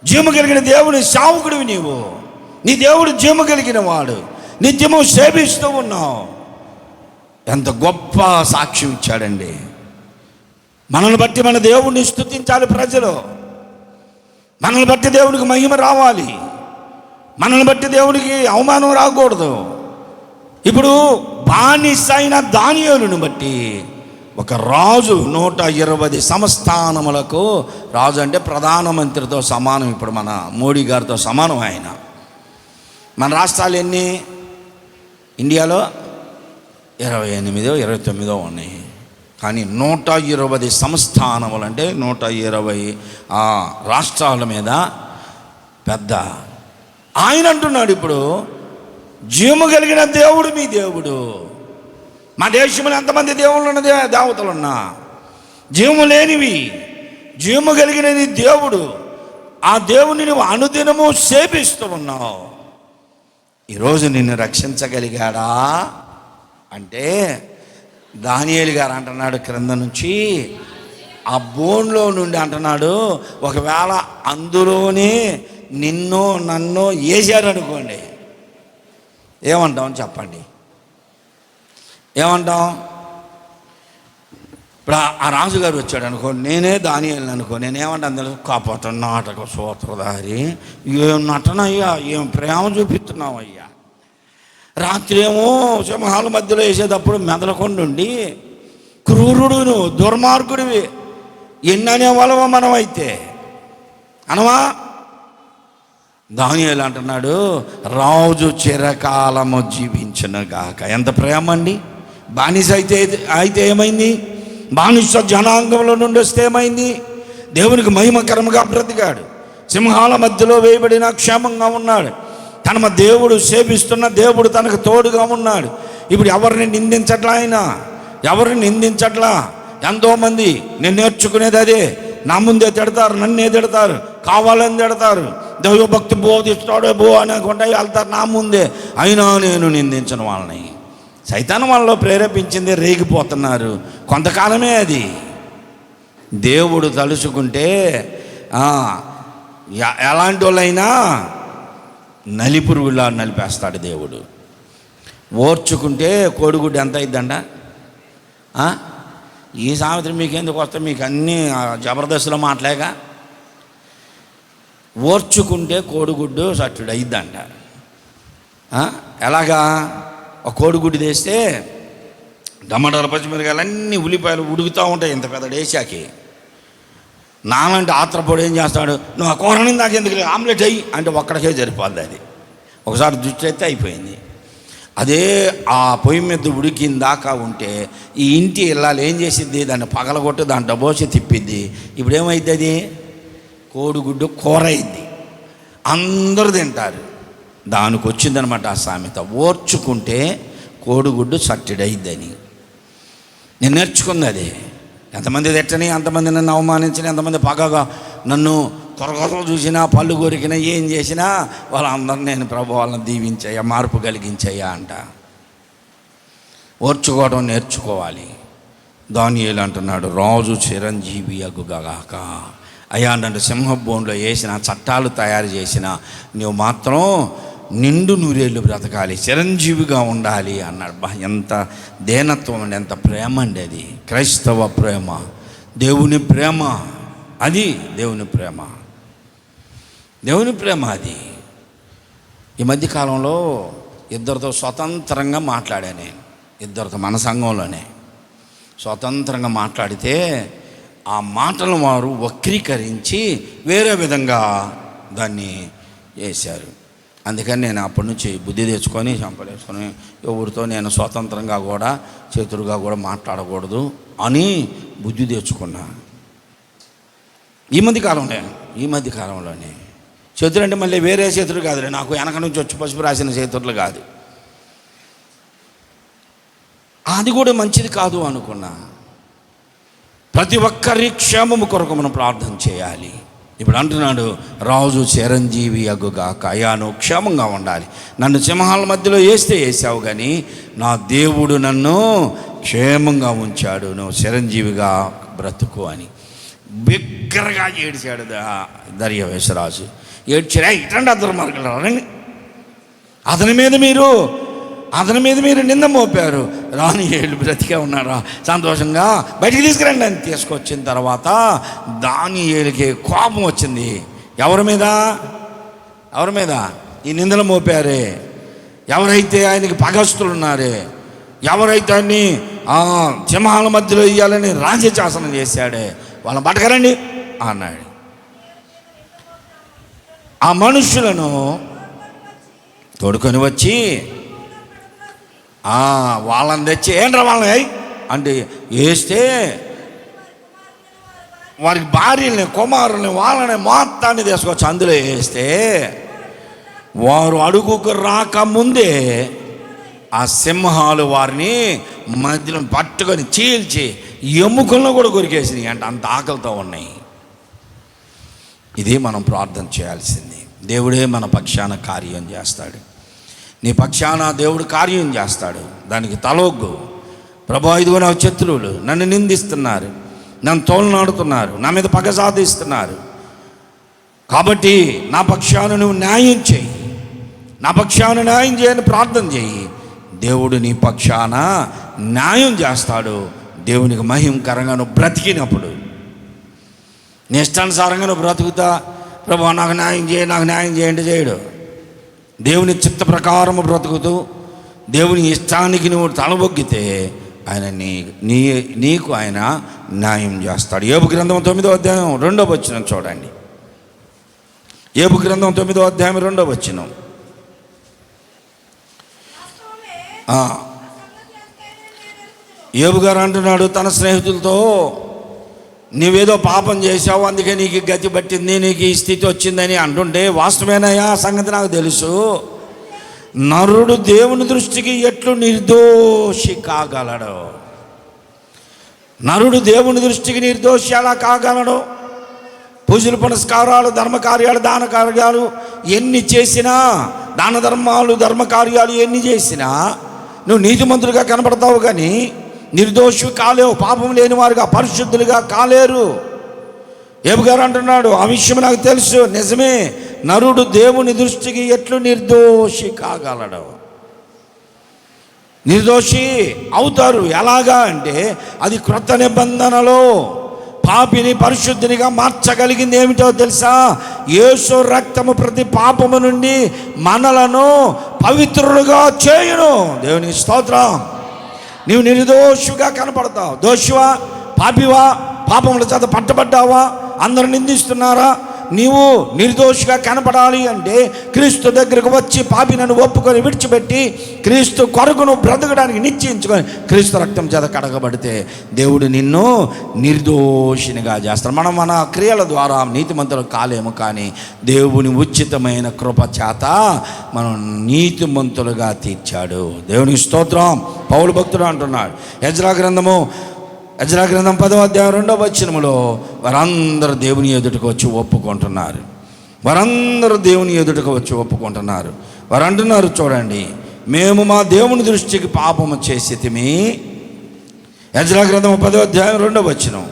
జీవము కలిగిన దేవుని సేవకుడివి నీవు. నీ దేవుడు జీవము కలిగిన వాడు. నిత్యము సేవిస్తూ ఉన్నావు. ఎంత గొప్ప సాక్ష్యం ఇచ్చాడండి. మనల్ని బట్టి మన దేవుడిని స్తుతించాలి ప్రజలు. మనల్ని బట్టి దేవునికి మహిమ రావాలి. మనల్ని బట్టి దేవునికి అవమానం రాకూడదు. ఇప్పుడు బానిస అయిన దానియేలును బట్టి ఒక రాజు 120 సంస్థానములకు రాజు అంటే ప్రధానమంత్రితో సమానం. ఇప్పుడు మన మోడీ గారితో సమానం ఆయన. మన రాష్ట్రాలు ఎన్ని? ఇండియాలో 28, 29 ఉన్నాయి. కానీ 120 సంస్థానములు అంటే 120 రాష్ట్రాల మీద పెద్ద ఆయన అంటున్నాడు. ఇప్పుడు జీవము కలిగిన దేవుడు మీ దేవుడు. మా దేశంలో ఎంతమంది దేవుళ్ళు ఉన్న దేవతలున్నా జీవము లేనివి, జీవము కలిగిన నీ దేవుడు. ఆ దేవుని నువ్వు అనుదినము సేవిస్తూ ఉన్నావు. ఈరోజు నిన్ను రక్షించగలిగాడా అంటే దానియేలు గారు అంటున్నాడు క్రింద నుంచి, ఆ బోన్లో నుండి అంటున్నాడు, ఒకవేళ అందులోనే నిన్ను నన్ను వేసాడు అనుకోండి, ఏమంటాం చెప్పండి? ఏమంటాం? ఇప్పుడు ఆ రాజుగారు వచ్చాడు అనుకో, నేనే దానియేలుని అనుకో, నేనేమంటాను తెలుసు? కాపాట నాటక సూత్రధారి, ఏం నటన అయ్యా, ఏం ప్రేమ చూపిస్తున్నావు అయ్యా. రాత్రి ఏమో సింహాల మధ్యలో వేసేటప్పుడు మెదలకొండుండి క్రూరుడును దుర్మార్గుడివి ఎన్ని అనేవాళ్ళమో మనం అయితే అనవా? దానియేలు అంటున్నాడు, రాజు చిరకాలము జీవించునుగాక. ఎంత ప్రేమ అండి! బానిస అయితే ఏమైంది? బానిస జనాంగంలో నుండి వస్తే ఏమైంది? దేవునికి మహిమకరంగా బ్రతికాడు. సింహాల మధ్యలో వేయబడిన క్షేమంగా ఉన్నాడు. తన దేవుడు సేవిస్తున్న దేవుడు తనకు తోడుగా ఉన్నాడు. ఇప్పుడు ఎవరిని నిందించట్లా ఆయన, ఎవరిని నిందించట్లా. ఎంతోమంది నేను నేర్చుకునేది అదే, నా ముందే తిడతారు, నన్నే తిడతారు, కావాలని తిడతారు, దైవభక్తి బోధిస్తాడో బో అనుకుంటా వెళ్తారు నా ముందే. అయినా నేను నిందించిన వాళ్ళని. సైతాను వాళ్ళలో ప్రేరేపించింది, రేగిపోతున్నారు. కొంతకాలమే అది. దేవుడు తలుచుకుంటే ఎలాంటి వాళ్ళైనా నలిపురుగులా నలిపేస్తాడు దేవుడు. ఓర్చుకుంటే కోడిగుడ్డు ఎంత అయిద్దండ? ఈ సావిత్రి మీకెందుకు వస్తే, మీకు అన్నీ జబర్దస్త్లో మాట్లాడక. ఓర్చుకుంటే కోడిగుడ్డు సట్టుడు అయిద్దంట. ఎలాగా? ఒక కోడిగుడ్డు తెస్తే టమాటాలు పచ్చిమిరకాయలు అన్నీ ఉల్లిపాయలు ఉడుకుతూ ఉంటాయి ఇంత పెద్ద డేసాకి. నాలంటే ఆత్రపొడి ఏం చేస్తాడు, నువ్వు ఆ కూరని నాకు ఎందుకు ఆమ్లెట్ అయ్యి అంటే ఒక్కడికే సరిపోద్ది. అది ఒకసారి దృష్టి అయితే అయిపోయింది. అదే ఆ పొయ్యి మీద ఉడికిన దాకా ఉంటే ఈ ఇంటి ఇళ్ళాలు ఏం చేసిద్ది, దాన్ని పగలగొట్టి దాంట్లో పోసి తిప్పిద్ది. ఇప్పుడు ఏమైద్ది? అది కోడిగుడ్డు కూర అయింది, అందరూ తింటారు. దానికి వచ్చిందనమాట ఆ సామెత, ఓర్చుకుంటే కోడిగుడ్డు సట్టెడయిద్దని. నేను నేర్చుకుంది అది. ఎంతమంది తిట్టని, ఎంతమంది నన్ను అవమానించిన, ఎంతమంది పగగా నన్ను త్వరగా చూసినా, పళ్ళు కొరికినా, ఏం చేసినా వాళ్ళందరూ నేను ప్రభు వాళ్ళని దీవించయ్యా, మార్పు కలిగించయ్యా అంట. ఓర్చుకోవడం నేర్చుకోవాలి. దానియేలు అంటున్నాడు, రాజు చిరంజీవి అగుగాక. అయ్యా అంటే సింహభూమిలో వేసిన చట్టాలు తయారు చేసిన నువ్వు మాత్రం నిండు నూరేళ్ళు బ్రతకాలి, చిరంజీవిగా ఉండాలి అన్నాడు. ఎంత దేనత్వం అండి, ఎంత ప్రేమ అండి అది. క్రైస్తవ ప్రేమ, దేవుని ప్రేమ. అది దేవుని ప్రేమ, దేవుని ప్రేమ అది. ఈ మధ్యకాలంలో ఇద్దరితో స్వతంత్రంగా మాట్లాడా నేను. ఇద్దరితో మన సంఘంలోనే స్వతంత్రంగా మాట్లాడితే ఆ మాటలు వారు వక్రీకరించి వేరే విధంగా దాన్ని చేశారు. అందుకని నేను అప్పటి నుంచి బుద్ధి తెచ్చుకొని చంపలేసుకొని ఎవరితో నేను స్వతంత్రంగా కూడా చేతులుగా కూడా మాట్లాడకూడదు అని బుద్ధి తెచ్చుకున్నా. ఈ మధ్యకాలంలోనే చేతులు అంటే మళ్ళీ వేరే చేతులు కాదులే, నాకు వెనక నుంచి వచ్చి పసుపు రాసిన చేతులు కాదు. అది కూడా మంచిది కాదు అనుకున్నా. ప్రతి ఒక్కరి క్షేమము కొరకు మనం ప్రార్థన చేయాలి. ఇప్పుడు అంటున్నాడు, రాజు చిరంజీవి అగుగాక. అయ్యా, నువ్వు క్షేమంగా ఉండాలి. నన్ను సింహాల మధ్యలో వేసావు, కానీ నా దేవుడు నన్ను క్షేమంగా ఉంచాడు, నువ్వు చిరంజీవిగా బ్రతుకు అని బిగ్గరగా ఏడిచాడు దర్యావేశరాజు. ఏడ్చారా, ఇటండి అద్దరు మార్గండి, అతని మీద మీరు నింద మోపారు, రాని ఏళ్ళు బ్రతికే ఉన్నారా, సంతోషంగా బయటికి తీసుకురండి అని తీసుకొచ్చిన తర్వాత దానియేలుకి కోపం వచ్చింది. ఎవరి మీద? ఈ నిందలు మోపారే, ఎవరైతే ఆయనకి పగస్తులు ఉన్నారే, ఎవరైతే అన్ని సింహాల మధ్యలో ఇవ్వాలని రాజ్యశాసనం చేశాడే, వాళ్ళని పట్టుకరండి అన్నాడు. ఆ మనుషులను తోడుకొని వచ్చి వాళ్ళని తెచ్చి ఏంట్రా వాళ్ళని అంటే వేస్తే, వారికి భార్యల్ని, కుమారుల్ని, వాళ్ళని మొత్తాన్ని తీసుకొచ్చి అందులో వేస్తే, వారు అడుగుకు రాకముందే ఆ సింహాలు వారిని మధ్యలో పట్టుకొని చీల్చి ఎముకలను కూడా కొరికేసినాయి అంటే అంత ఆకలితో ఉన్నాయి. ఇది మనం ప్రార్థన చేయాల్సింది. దేవుడే మన పక్షాన కార్యం చేస్తాడు. నీ పక్షాన దేవుడు కార్యం చేస్తాడు. దానికి తలొగ్గు. ప్రభు, ఇదిగో నా శత్రువులు నన్ను నిందిస్తున్నారు, నన్ను తోలనాడుతున్నారు, నా మీద పగ సాధిస్తున్నారు, కాబట్టి నా పక్షాన నువ్వు న్యాయం చేయి, నా పక్షాన న్యాయం చేయని ప్రార్థన చేయి. దేవుడు నీ పక్షాన న్యాయం చేస్తాడు. దేవునికి మహిమకరంగా నువ్వు బ్రతికినప్పుడు, నీ ఇష్టానుసారంగా నువ్వు బ్రతుకుతా, ప్రభు నాకు న్యాయం చేయండి చేయడు. దేవుని చిత్త ప్రకారము బ్రతుకుతూ దేవుని ఇష్టానికి నువ్వు తలబొగ్గితే ఆయన నీకు ఆయన న్యాయం చేస్తాడు. యోబు గ్రంథం 9వ అధ్యాయం 2వ వచనం చూడండి. యోబు గ్రంథం 9వ అధ్యాయం 2వ వచనం. యోబు గారు అంటున్నాడు తన స్నేహితులతో, నీవేదో పాపం చేశావు, అందుకే నీకు గతి పట్టింది, నీకు ఈ స్థితి వచ్చిందని అంటుంటే, వాస్తవేనయ్యా, సంగతి నాకు తెలుసు. నరుడు దేవుని దృష్టికి ఎట్లు నిర్దోషి కాగలడు? నరుడు దేవుని దృష్టికి నిర్దోషి ఎలా కాగలడు? పూజలు, పునస్కారాలు, ధర్మకార్యాలు, దాన కార్యాలు ఎన్ని చేసినా, దాన ధర్మాలు, ధర్మకార్యాలు ఎన్ని చేసినా నువ్వు నీతిమంతులుగా కనపడతావు, కానీ నిర్దోషి కాలేవు. పాపం లేని వారుగా, పరిశుద్ధులుగా కాలేరు. యోబు గారు అంటున్నాడు, ఆ విషయం నాకు తెలుసు, నిజమే. నరుడు దేవుని దృష్టికి ఎట్లు నిర్దోషి కాగలడు? నిర్దోషి అవుతారు. ఎలాగా అంటే, అది క్రొత్త నిబంధనలో పాపిని పరిశుద్ధినిగా మార్చగలిగింది ఏమిటో తెలుసా? యేసు రక్తము ప్రతి పాపము నుండి మనలను పవిత్రులుగా చేయును. దేవునికి స్తోత్రం. నీవు నిర్దోషిగా కనపడతావు. దోషివా, పాపివా, పాపముల చేత పట్టబడ్డావా, అందరూ నిందిస్తున్నారా, నీవు నిర్దోషిగా కనపడాలి అంటే క్రీస్తు దగ్గరకు వచ్చి పాపినను ఒప్పుకొని విడిచిపెట్టి క్రీస్తు కొరకును బ్రతకడానికి నిశ్చయించుకొని క్రీస్తు రక్తం చేత కడగబడితే దేవుడు నిన్ను నిర్దోషినిగా చేస్తాడు. మనం మన క్రియల ద్వారా నీతిమంతులు కాలేము, కానీ దేవుని ఉచితమైన కృప చేత మనం నీతిమంతులుగా తీర్చాడు. దేవునికి స్తోత్రం. పౌలు భక్తుడు అంటున్నాడు, ఎజ్రా గ్రంథం 10వ అధ్యాయం 2వ వచనములో, వారందరూ దేవుని ఎదుటకు వచ్చి ఒప్పుకుంటున్నారు. వారు అంటున్నారు, చూడండి, మేము మా దేవుని దృష్టికి పాపము చేసితిమి. ఎజ్రా గ్రంథం 10వ అధ్యాయం 2వ వచనం.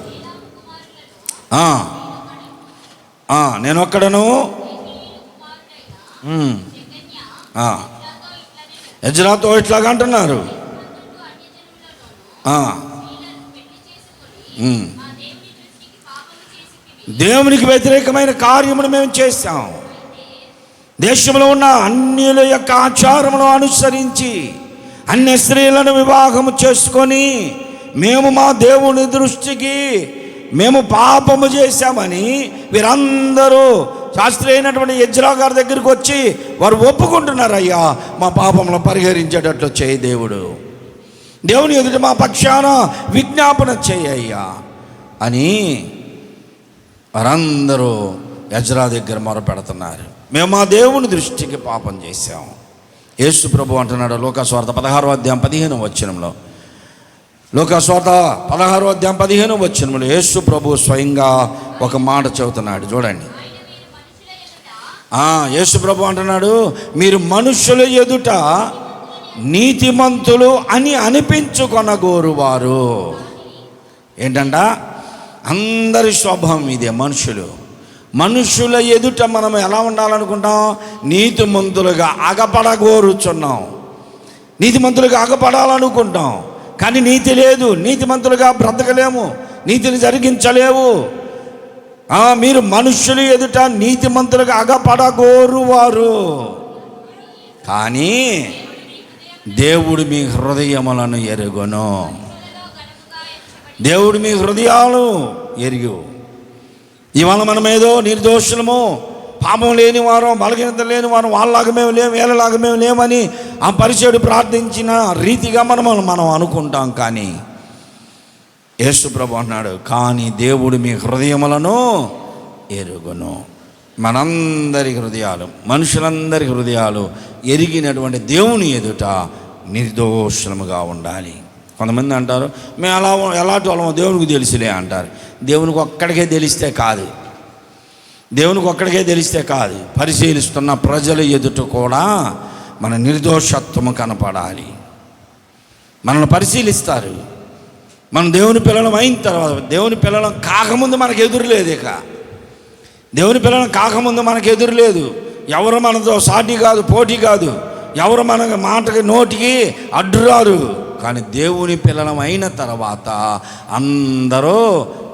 నేను ఒక్కడను ఎజ్రాతో ఇట్లాగా అంటున్నారు, దేవునికి వ్యతిరేకమైన కార్యమును మేము చేశాం. దేశంలో ఉన్న అన్యుల యొక్క ఆచారమును అనుసరించి అన్య స్త్రీలను వివాహము చేసుకొని మేము మా దేవుని దృష్టికి మేము పాపము చేశామని వీరందరూ శాస్త్రి అయినటువంటి ఎజ్రా గారి దగ్గరికి వచ్చి వారు ఒప్పుకుంటున్నారు. అయ్యా, మా పాపములను పరిహరించేటట్లు చేయి దేవుడు, దేవుని ఎదుట మా పక్షాన విజ్ఞాపన చేయ్యా అని వారందరూ ఎజ్రా దగ్గర మొరపెడుతున్నారు. మేము మా దేవుని దృష్టికి పాపం చేశాం. యేసు ప్రభు అంటున్నాడు లోకాసువార్త 16వ అధ్యాయం 15వ వచనంలో, లోకాసువార్త 16వ అధ్యాయం 15వ వచనంలో యేసు ప్రభు స్వయంగా ఒక మాట చెబుతున్నాడు. చూడండి, యేసుప్రభు అంటున్నాడు, మీరు మనుషుల ఎదుట నీతిమంతులు అని అనిపించుకొనగోరువారు. ఏంటంట? అందరి స్వభావం ఇదే. మనుషుల ఎదుట మనం ఎలా ఉండాలనుకుంటాం? నీతిమంతులుగా అగపడగోరుచున్నాం. నీతిమంతులుగా అగపడాలనుకుంటాం, కానీ నీతి లేదు. నీతిమంతులుగా బ్రతకలేము, నీతిని జరిగించలేవు. మీరు మనుషులు ఎదుట నీతిమంతులుగా అగపడగోరువారు, కానీ దేవుడు మీ హృదయములను ఎరుగును. దేవుడు మీ హృదయాలు ఎరుగు. ఇవాళ మనం ఏదో నిర్దోషులము, పాపం లేని వారం, బలహీనత లేని వారం, వాళ్ళలాగా మేము లేము, వీళ్ళలాగా మేము లేమని ఆ పరిచయుడు ప్రార్థించిన రీతిగా మనం అనుకుంటాం. కానీ యేసుప్రభు అన్నాడు, కానీ దేవుడు మీ హృదయములను ఎరుగును. మనందరి హృదయాలు, మనుషులందరి హృదయాలు ఎరిగినటువంటి దేవుని ఎదుట నిర్దోషముగా ఉండాలి. కొంతమంది అంటారు, మేము ఎలాంటి వాళ్ళమో దేవునికి తెలుసులే అంటారు. దేవునికి ఒక్కడికే తెలిస్తే కాదు, పరిశీలిస్తున్న ప్రజల ఎదుట కూడా మన నిర్దోషత్వము కనపడాలి. మనల్ని పరిశీలిస్తారు. మనం దేవుని పిల్లలం అయిన తర్వాత, దేవుని పిల్లలం కాకముందు మనకు ఎదురులేదు. దేవుని పిల్లలం కాకముందు మనకు ఎదురులేదు. ఎవరు మనతో సాటి కాదు, పోటీ కాదు. ఎవరు మన మాటకి నోటికి అడ్డురారు. కానీ దేవుని పిల్లలం అయిన తర్వాత అందరూ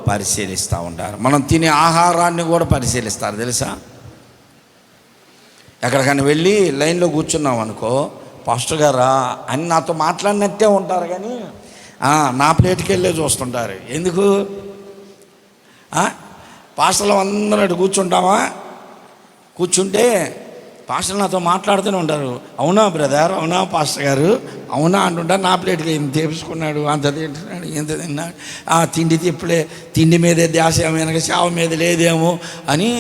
పరిశీలిస్తూ ఉంటారు. మనం తినే ఆహారాన్ని కూడా పరిశీలిస్తారు, తెలుసా? ఎక్కడికైనా వెళ్ళి లైన్లో కూర్చున్నాం అనుకో, పాస్టర్ గారా అని నాతో మాట్లాడినట్టే ఉంటారు, కానీ నా ప్లేట్కి వెళ్ళే చూస్తుంటారు. ఎందుకు? పాస్టర్లు అందరూ కూర్చుంటామా? కూర్చుంటే పాస్టర్లు నాతో మాట్లాడుతూనే ఉంటారు. అవునా బ్రదర్, అవునా పాస్టర్ గారు, అవునా అంటుంటారు. నా ప్లేట్కి ఏం తెప్పించుకున్నాడు, అంత తింటున్నాడు, ఎంత తిన్నాడు, తిండి తిప్పులే, తిండి మీదే ధ్యాస, వెనక చావ మీద లేదేమో అని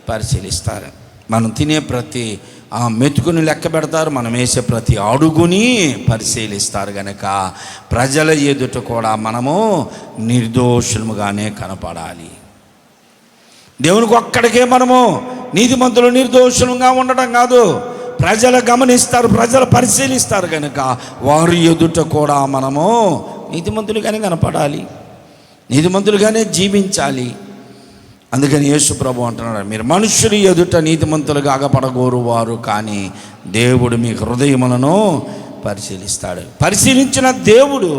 పరిశీలిస్తారు. మనం తినే ప్రతి మెతుకుని లెక్క పెడతారు, మనం వేసే ప్రతి అడుగుని పరిశీలిస్తారు. కనుక ప్రజల ఎదుట కూడా మనము నిర్దోషులుగానే కనపడాలి. దేవునికి ఒక్కడికే మనము నీతిమంతులు నిర్దోషులుగా ఉండడం కాదు, ప్రజలు గమనిస్తారు, ప్రజలు పరిశీలిస్తారు. కనుక వారి ఎదుట కూడా మనము నీతిమంతులుగానే కనపడాలి, నీతిమంతులుగానే జీవించాలి. అందుకని యేసుప్రభు అంటున్నాడు, మీరు మనుషులు ఎదుట నీతిమంతులుగా అగపడగోరువారు, కానీ దేవుడు మీ హృదయములను పరిశీలిస్తాడు. పరిశీలించిన దేవుడు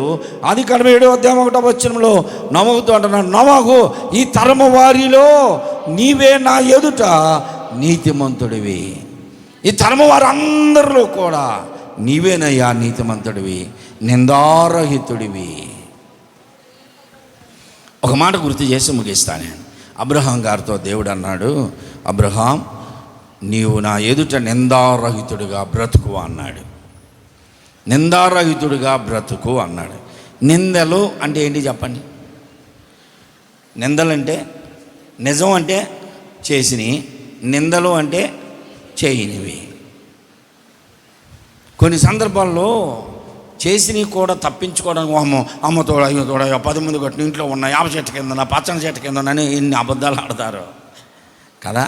ఆదికాండం 7:1 నోవహుతో అంటున్నాడు, నోవహు, ఈ తరము వారిలో నీవే నా ఎదుట నీతిమంతుడివి. ఈ తరము వారందరిలో కూడా నీవేనయ్యా నీతిమంతుడివి, నిందారహితుడివి. ఒక మాట గుర్తు చేసి ముగిస్తాను. అబ్రహాం గారితో దేవుడు అన్నాడు, అబ్రహాం, నీవు నా ఎదుట నిందారహితుడిగా బ్రతుకు అన్నాడు. నిందారహితుడిగా బ్రతుకు అన్నాడు. నిందలు అంటే ఏంటి చెప్పండి? నిందలంటే నిజం అంటే చేసినవి, నిందలు అంటే చేయనివి. కొన్ని సందర్భాల్లో చేసినవి కూడా తప్పించుకోవడానికి అమ్మ తోడ, అయ్యో తోడ, 10 మంది కొట్టిన ఇంట్లో ఉన్న 50 చెట్టు కింద, పచ్చని చెట్టు కింద అని ఇన్ని అబద్ధాలు ఆడతారు కదా.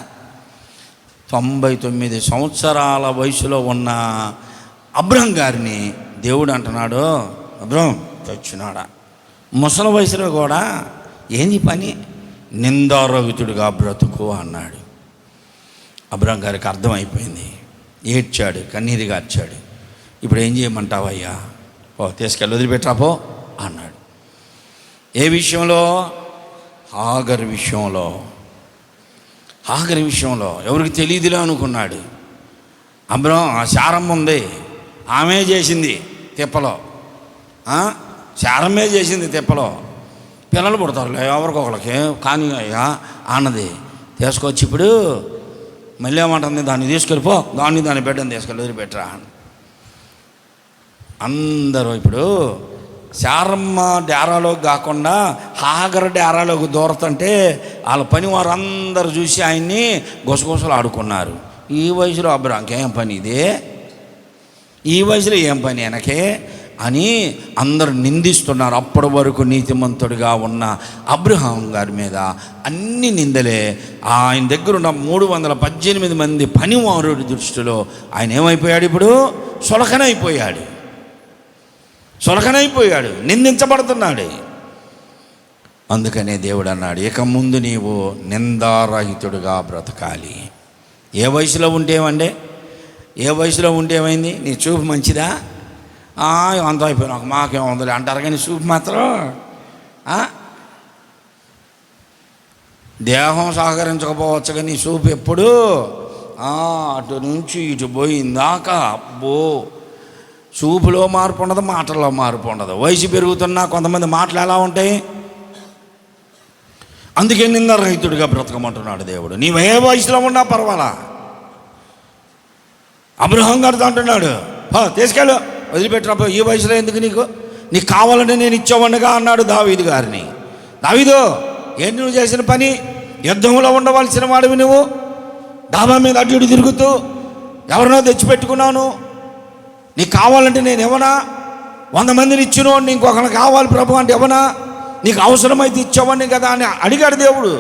99 సంవత్సరాల వయసులో ఉన్న అబ్రహం గారిని దేవుడు అంటున్నాడు, అబ్రహం తెచ్చినాడా, ముసలి వయసులో కూడా ఏంది పని, నిందారహితుడిగా బ్రతుకు అన్నాడు. అబ్రహం గారికి అర్థమైపోయింది, ఏడ్చాడు, కన్నీరు గార్చాడు. ఇప్పుడు ఏం చేయమంటావయ్యా, తీసుకెళ్ళి వదిలిపెట్టాపో అన్నాడు. ఏ విషయంలో? హాగర్ విషయంలో ఎవరికి తెలియదులే అనుకున్నాడు. అబ్రహం, శారమ్మ ఉంది, ఆమె చేసింది తిప్పలో, శారమ్మే చేసింది తిప్పలో, పిల్లలు పుడతారులే ఎవరికొకరికి, కానీ అయ్యా అన్నది తీసుకొచ్చి ఇప్పుడు మళ్ళీ ఏమంటుంది, దాన్ని తీసుకెళ్ళిపో, దాన్ని బిడ్డను తీసుకెళ్ళి వదిలిపెట్టరా. అందరూ ఇప్పుడు శారమ్మ డేరాలోకి కాకుండా హాగర్ డేరాలోకి దూరతంటే వాళ్ళ పని వారు అందరూ చూసి ఆయన్ని గుసగుసలు ఆడుకున్నారు. ఈ వయసులో అబ్రాంకి ఏం పని ఇదే, ఈ వయసులో ఏం పని వెనకే, అని అందరు నిందిస్తున్నారు. అప్పటి వరకు నీతిమంతుడిగా ఉన్న అబ్రహాం గారి మీద అన్ని నిందలే. ఆయన దగ్గర ఉన్న 318 మంది పనివారుడి దృష్టిలో ఆయన ఏమైపోయాడు? ఇప్పుడు చులకనైపోయాడు, నిందించబడుతున్నాడు. అందుకనే దేవుడు అన్నాడు, ఇక ముందు నీవు నిందారహితుడుగా బ్రతకాలి. ఏ వయసులో ఉంటేమండి? ఏ వయసులో ఉంటేమైంది? నీ చూపు మంచిదా? అంత అయిపోయినా మాకేముంది అంటారు, కానీ చూపు మాత్రం దేహం సహకరించకపోవచ్చు, కానీ చూపు ఎప్పుడు అటు నుంచి ఇటు పోయిందాక అబ్బో. చూపులో మార్పు ఉండదు, మాటల్లో మార్పు ఉండదు. వయసు పెరుగుతున్నా కొంతమంది మాటలు ఎలా ఉంటాయి? అందుకే నిందారహితుడిగా బ్రతకమంటున్నాడు దేవుడు. నీవు ఏ వయసులో ఉన్నా పర్వాలా. అబ్రహాం గారితో అంటున్నాడు, తీసుకెళ్ళు, వదిలిపెట్టినప్ప, ఈ వయసులో ఎందుకు నీకు కావాలంటే నేను ఇచ్చేవాడిగా అన్నాడు దావీదు గారిని. దావీదు, ఏంటి నువ్వు చేసిన పని? యుద్ధంలో ఉండవలసిన వాడివి నువ్వు, డాబా మీద అడ్డు ఇటు తిరుగుతూ ఎవరినో తెచ్చిపెట్టుకున్నాను, నీకు కావాలంటే నేను ఇవ్వనా? 100 మందిని ఇచ్చినో ఇంకొకరు కావాలి ప్రభు అంటే ఇవ్వనా? నీకు అవసరమైతే ఇచ్చేవాడిని కదా అని అడిగాడు దేవుడు.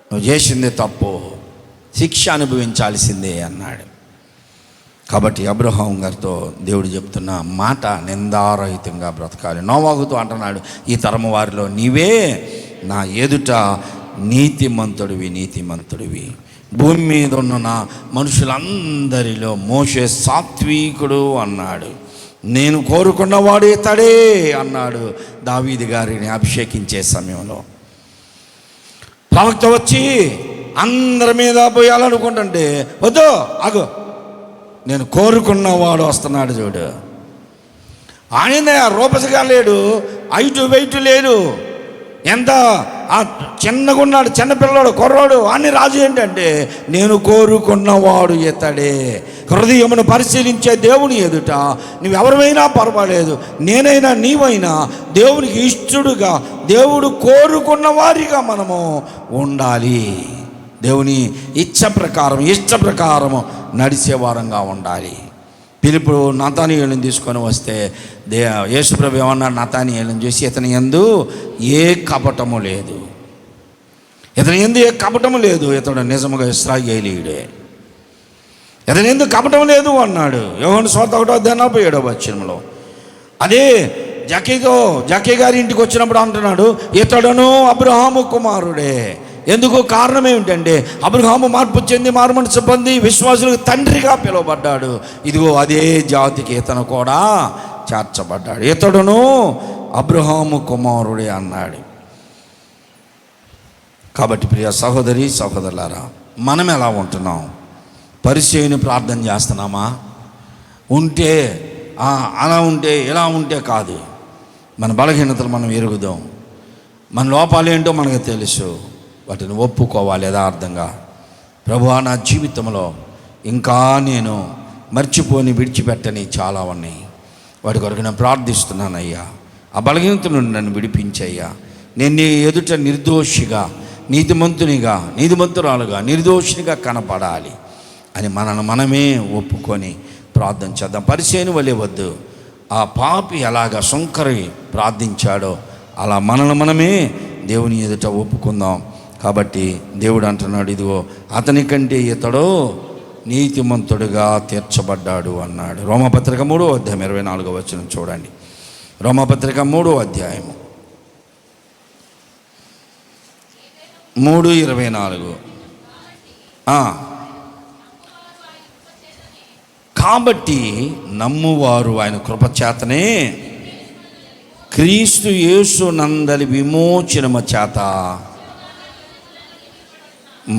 నువ్వు చేసిందే తప్పు, శిక్ష అనుభవించాల్సిందే అన్నాడు. కాబట్టి అబ్రహాం గారితో దేవుడు చెప్తున్న మాట, నిందారహితంగా బ్రతకాలి. నోవాహుతో అంటున్నాడు, ఈ తరము వారిలో నీవే నా ఎదుట నీతిమంతుడివి. భూమి మీద ఉన్న మనుషులందరిలో మోషే సాత్వికుడు అన్నాడు. నేను కోరుకున్నవాడు ఇతడే అన్నాడు దావీదు గారిని అభిషేకించే సమయంలో. ప్రవక్త వచ్చి అందరి మీద పోయాలనుకుంటుంటే, వద్దు ఆగు, నేను కోరుకున్నవాడు వస్తున్నాడు చూడు. ఆయన రూపసిగా లేడు, హైటు వెయిట్ లేడు, ఎంత చిన్నగా ఉన్నాడు, చిన్నపిల్లడు, కుర్రాడు అని రాజు ఏంటంటే, నేను కోరుకున్నవాడు ఇతడే. హృదయమును పరిశీలించే దేవుని ఎదుట నువ్వెవరైనా పర్వాలేదు, నేనైనా నీవైనా దేవునికి ఇష్టడుగా, దేవుడు కోరుకున్న వారిగా మనము ఉండాలి. దేవుని ఇష్ట ప్రకారం నడిచేవారంగా ఉండాలి. పిలుపు నతానీయులను తీసుకొని వస్తే యేసుప్రభు ఏమన్నాడు? నతానీయులను చూసి, ఇతని యందు ఏ కపటము లేదు, ఇతడు నిజముగా ఇశ్రాయేలీయుడే, ఇతని యందు కపటం లేదు అన్నాడు. యోహాను సువార్త 1:47 అదే జక్కీ గారి ఇంటికి వచ్చినప్పుడు అంటున్నాడు, ఇతడును అబ్రహాము కుమారుడే. ఎందుకు? కారణం ఏమిటంటే, అబ్రహాము మార్పు చెంది మారుమనసు పొంది విశ్వాసులకు తండ్రిగా పిలువబడ్డాడు. ఇదిగో అదే జాతికి ఇతను కూడా చేర్చబడ్డాడు. ఇతడును అబ్రహాము కుమారుడే అన్నాడు. కాబట్టి ప్రియ సహోదరి సహోదరులారా, మనం ఎలా ఉంటున్నాం? పరిచయని ప్రార్థన చేస్తున్నామా? ఉంటే అలా ఉంటే ఇలా ఉంటే కాదు. మన బలహీనతలు మనం ఎరుగుదాం, మన లోపాలు ఏంటో మనకు తెలుసు, వాటిని ఒప్పుకోవాలి యథార్థంగా. ప్రభువా, నా జీవితంలో ఇంకా నేను మర్చిపోని విడిచిపెట్టని చాలా ఉన్నాయి, వాటి కొరకు నేను ప్రార్థిస్తున్నానయ్యా. ఆ బలహీనత నుండి నన్ను విడిపించయ్యా. నేను నీ ఎదుట నిర్దోషిగా, నీతిమంతురాలుగా, నిర్దోషినిగా కనపడాలి అని మనల్ని మనమే ఒప్పుకొని ప్రార్థన చేద్దాం. పరిచయని వలె వద్దు. ఆ పాపి ఎలాగ సుంకరి ప్రార్థించాడో అలా మనల్ని మనమే దేవుని ఎదుట ఒప్పుకుందాం. కాబట్టి దేవుడు అంటున్నాడు, ఇదిగో అతని కంటే ఇతడు నీతిమంతుడుగా తీర్చబడ్డాడు అన్నాడు. రోమపత్రిక 3:24 చూడండి. రోమపత్రిక 3:24 కాబట్టి నమ్మువారు ఆయన కృపచేతనే క్రీస్తు యేసు నందలి విమోచనము చేత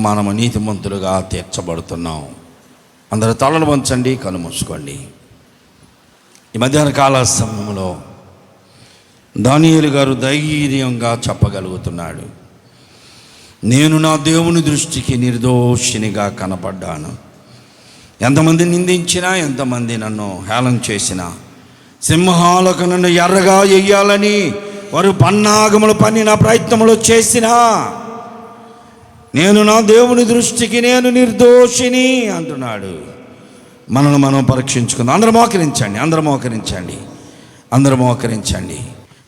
మనము నీతిమంతులుగా తీర్చబడుతున్నాం. అందరూ తలలు వంచండి, కళ్ళు మూసుకోండి. ఈ మధ్యాహ్న కాల సమయంలో దానియేలు గారు ధైర్యంగా చెప్పగలుగుతున్నాడు, నేను నా దేవుని దృష్టికి నిర్దోషినిగా కనపడ్డాను. ఎంతమంది నిందించినా, ఎంతమంది నన్ను హేళన చేసినా, సింహాలకు నన్ను ఎర్రగా వెయ్యాలని వారు పన్నాగములు పన్నిన ప్రయత్నములు చేసినా, నేను నా దేవుని దృష్టికి నేను నిర్దోషిని అంటున్నాడు. మనల్ని మనం పరీక్షించుకుందాం. అందరూ మోకరించండి. అందరూ మోకరించండి.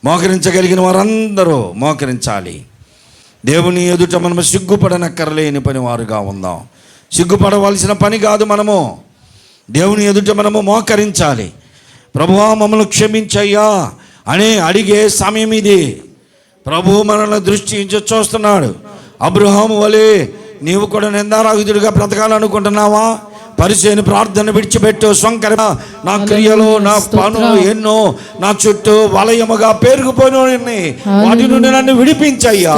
మోకరించగలిగిన వారందరూ మోకరించాలి. దేవుని ఎదుట మనము సిగ్గుపడనక్కర్లేని పని వారుగా ఉందాం. సిగ్గుపడవలసిన పని కాదు. మనము దేవుని ఎదుట మనము మోకరించాలి. ప్రభువా మమ్మల్ని క్షమించయ్యా అని అడిగే సమయం ఇది. ప్రభువు మనల్ని దృష్టి చూస్తున్నాడు. అబ్రహాము వలె నీవు కూడా నిందారాహితుడిగా బ్రతకాలనుకుంటున్నావా? పరిచయని ప్రార్థన విడిచిపెట్టు. సొంకర నా క్రియలు, నా పనులు ఎన్నో నా చుట్టూ వలయముగా పేరుకుపోయినాయి, వాటి నుండి నన్ను విడిపించయ్యా,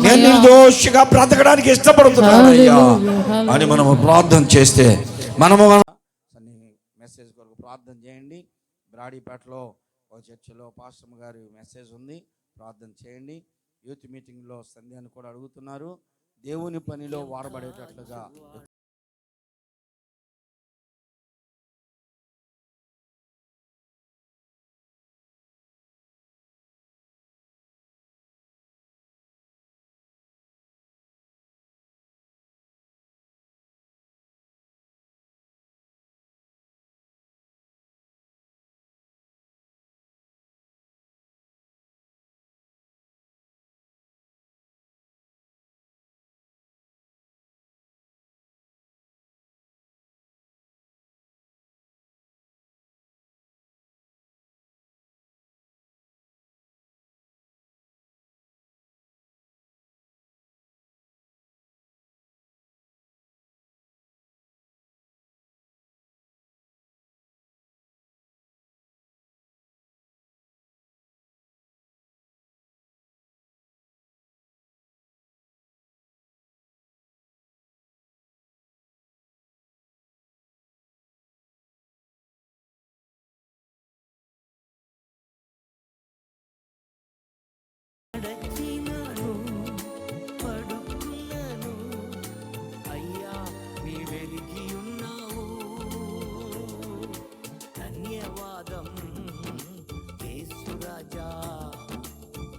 నేను నిర్దోషిగా బ్రతకడానికి ఇష్టపడుతున్నానయ్యా అని మనము ప్రార్థన చేస్తే మనము మెసేజ్ కొరకు ప్రార్థన చేయండి. బ్రాడీపేటలో ఒక చర్చిలో పాస్టర్ గారి మెసేజ్ ఉంది, ప్రార్థన చేయండి. యూత్ మీటింగ్లో సంధ్యాన్ని కూడా అడుగుతున్నారు. దేవుని పనిలో వాడబడేటట్లుగా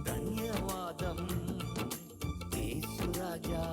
ధన్యవాదం యేసు రాజా.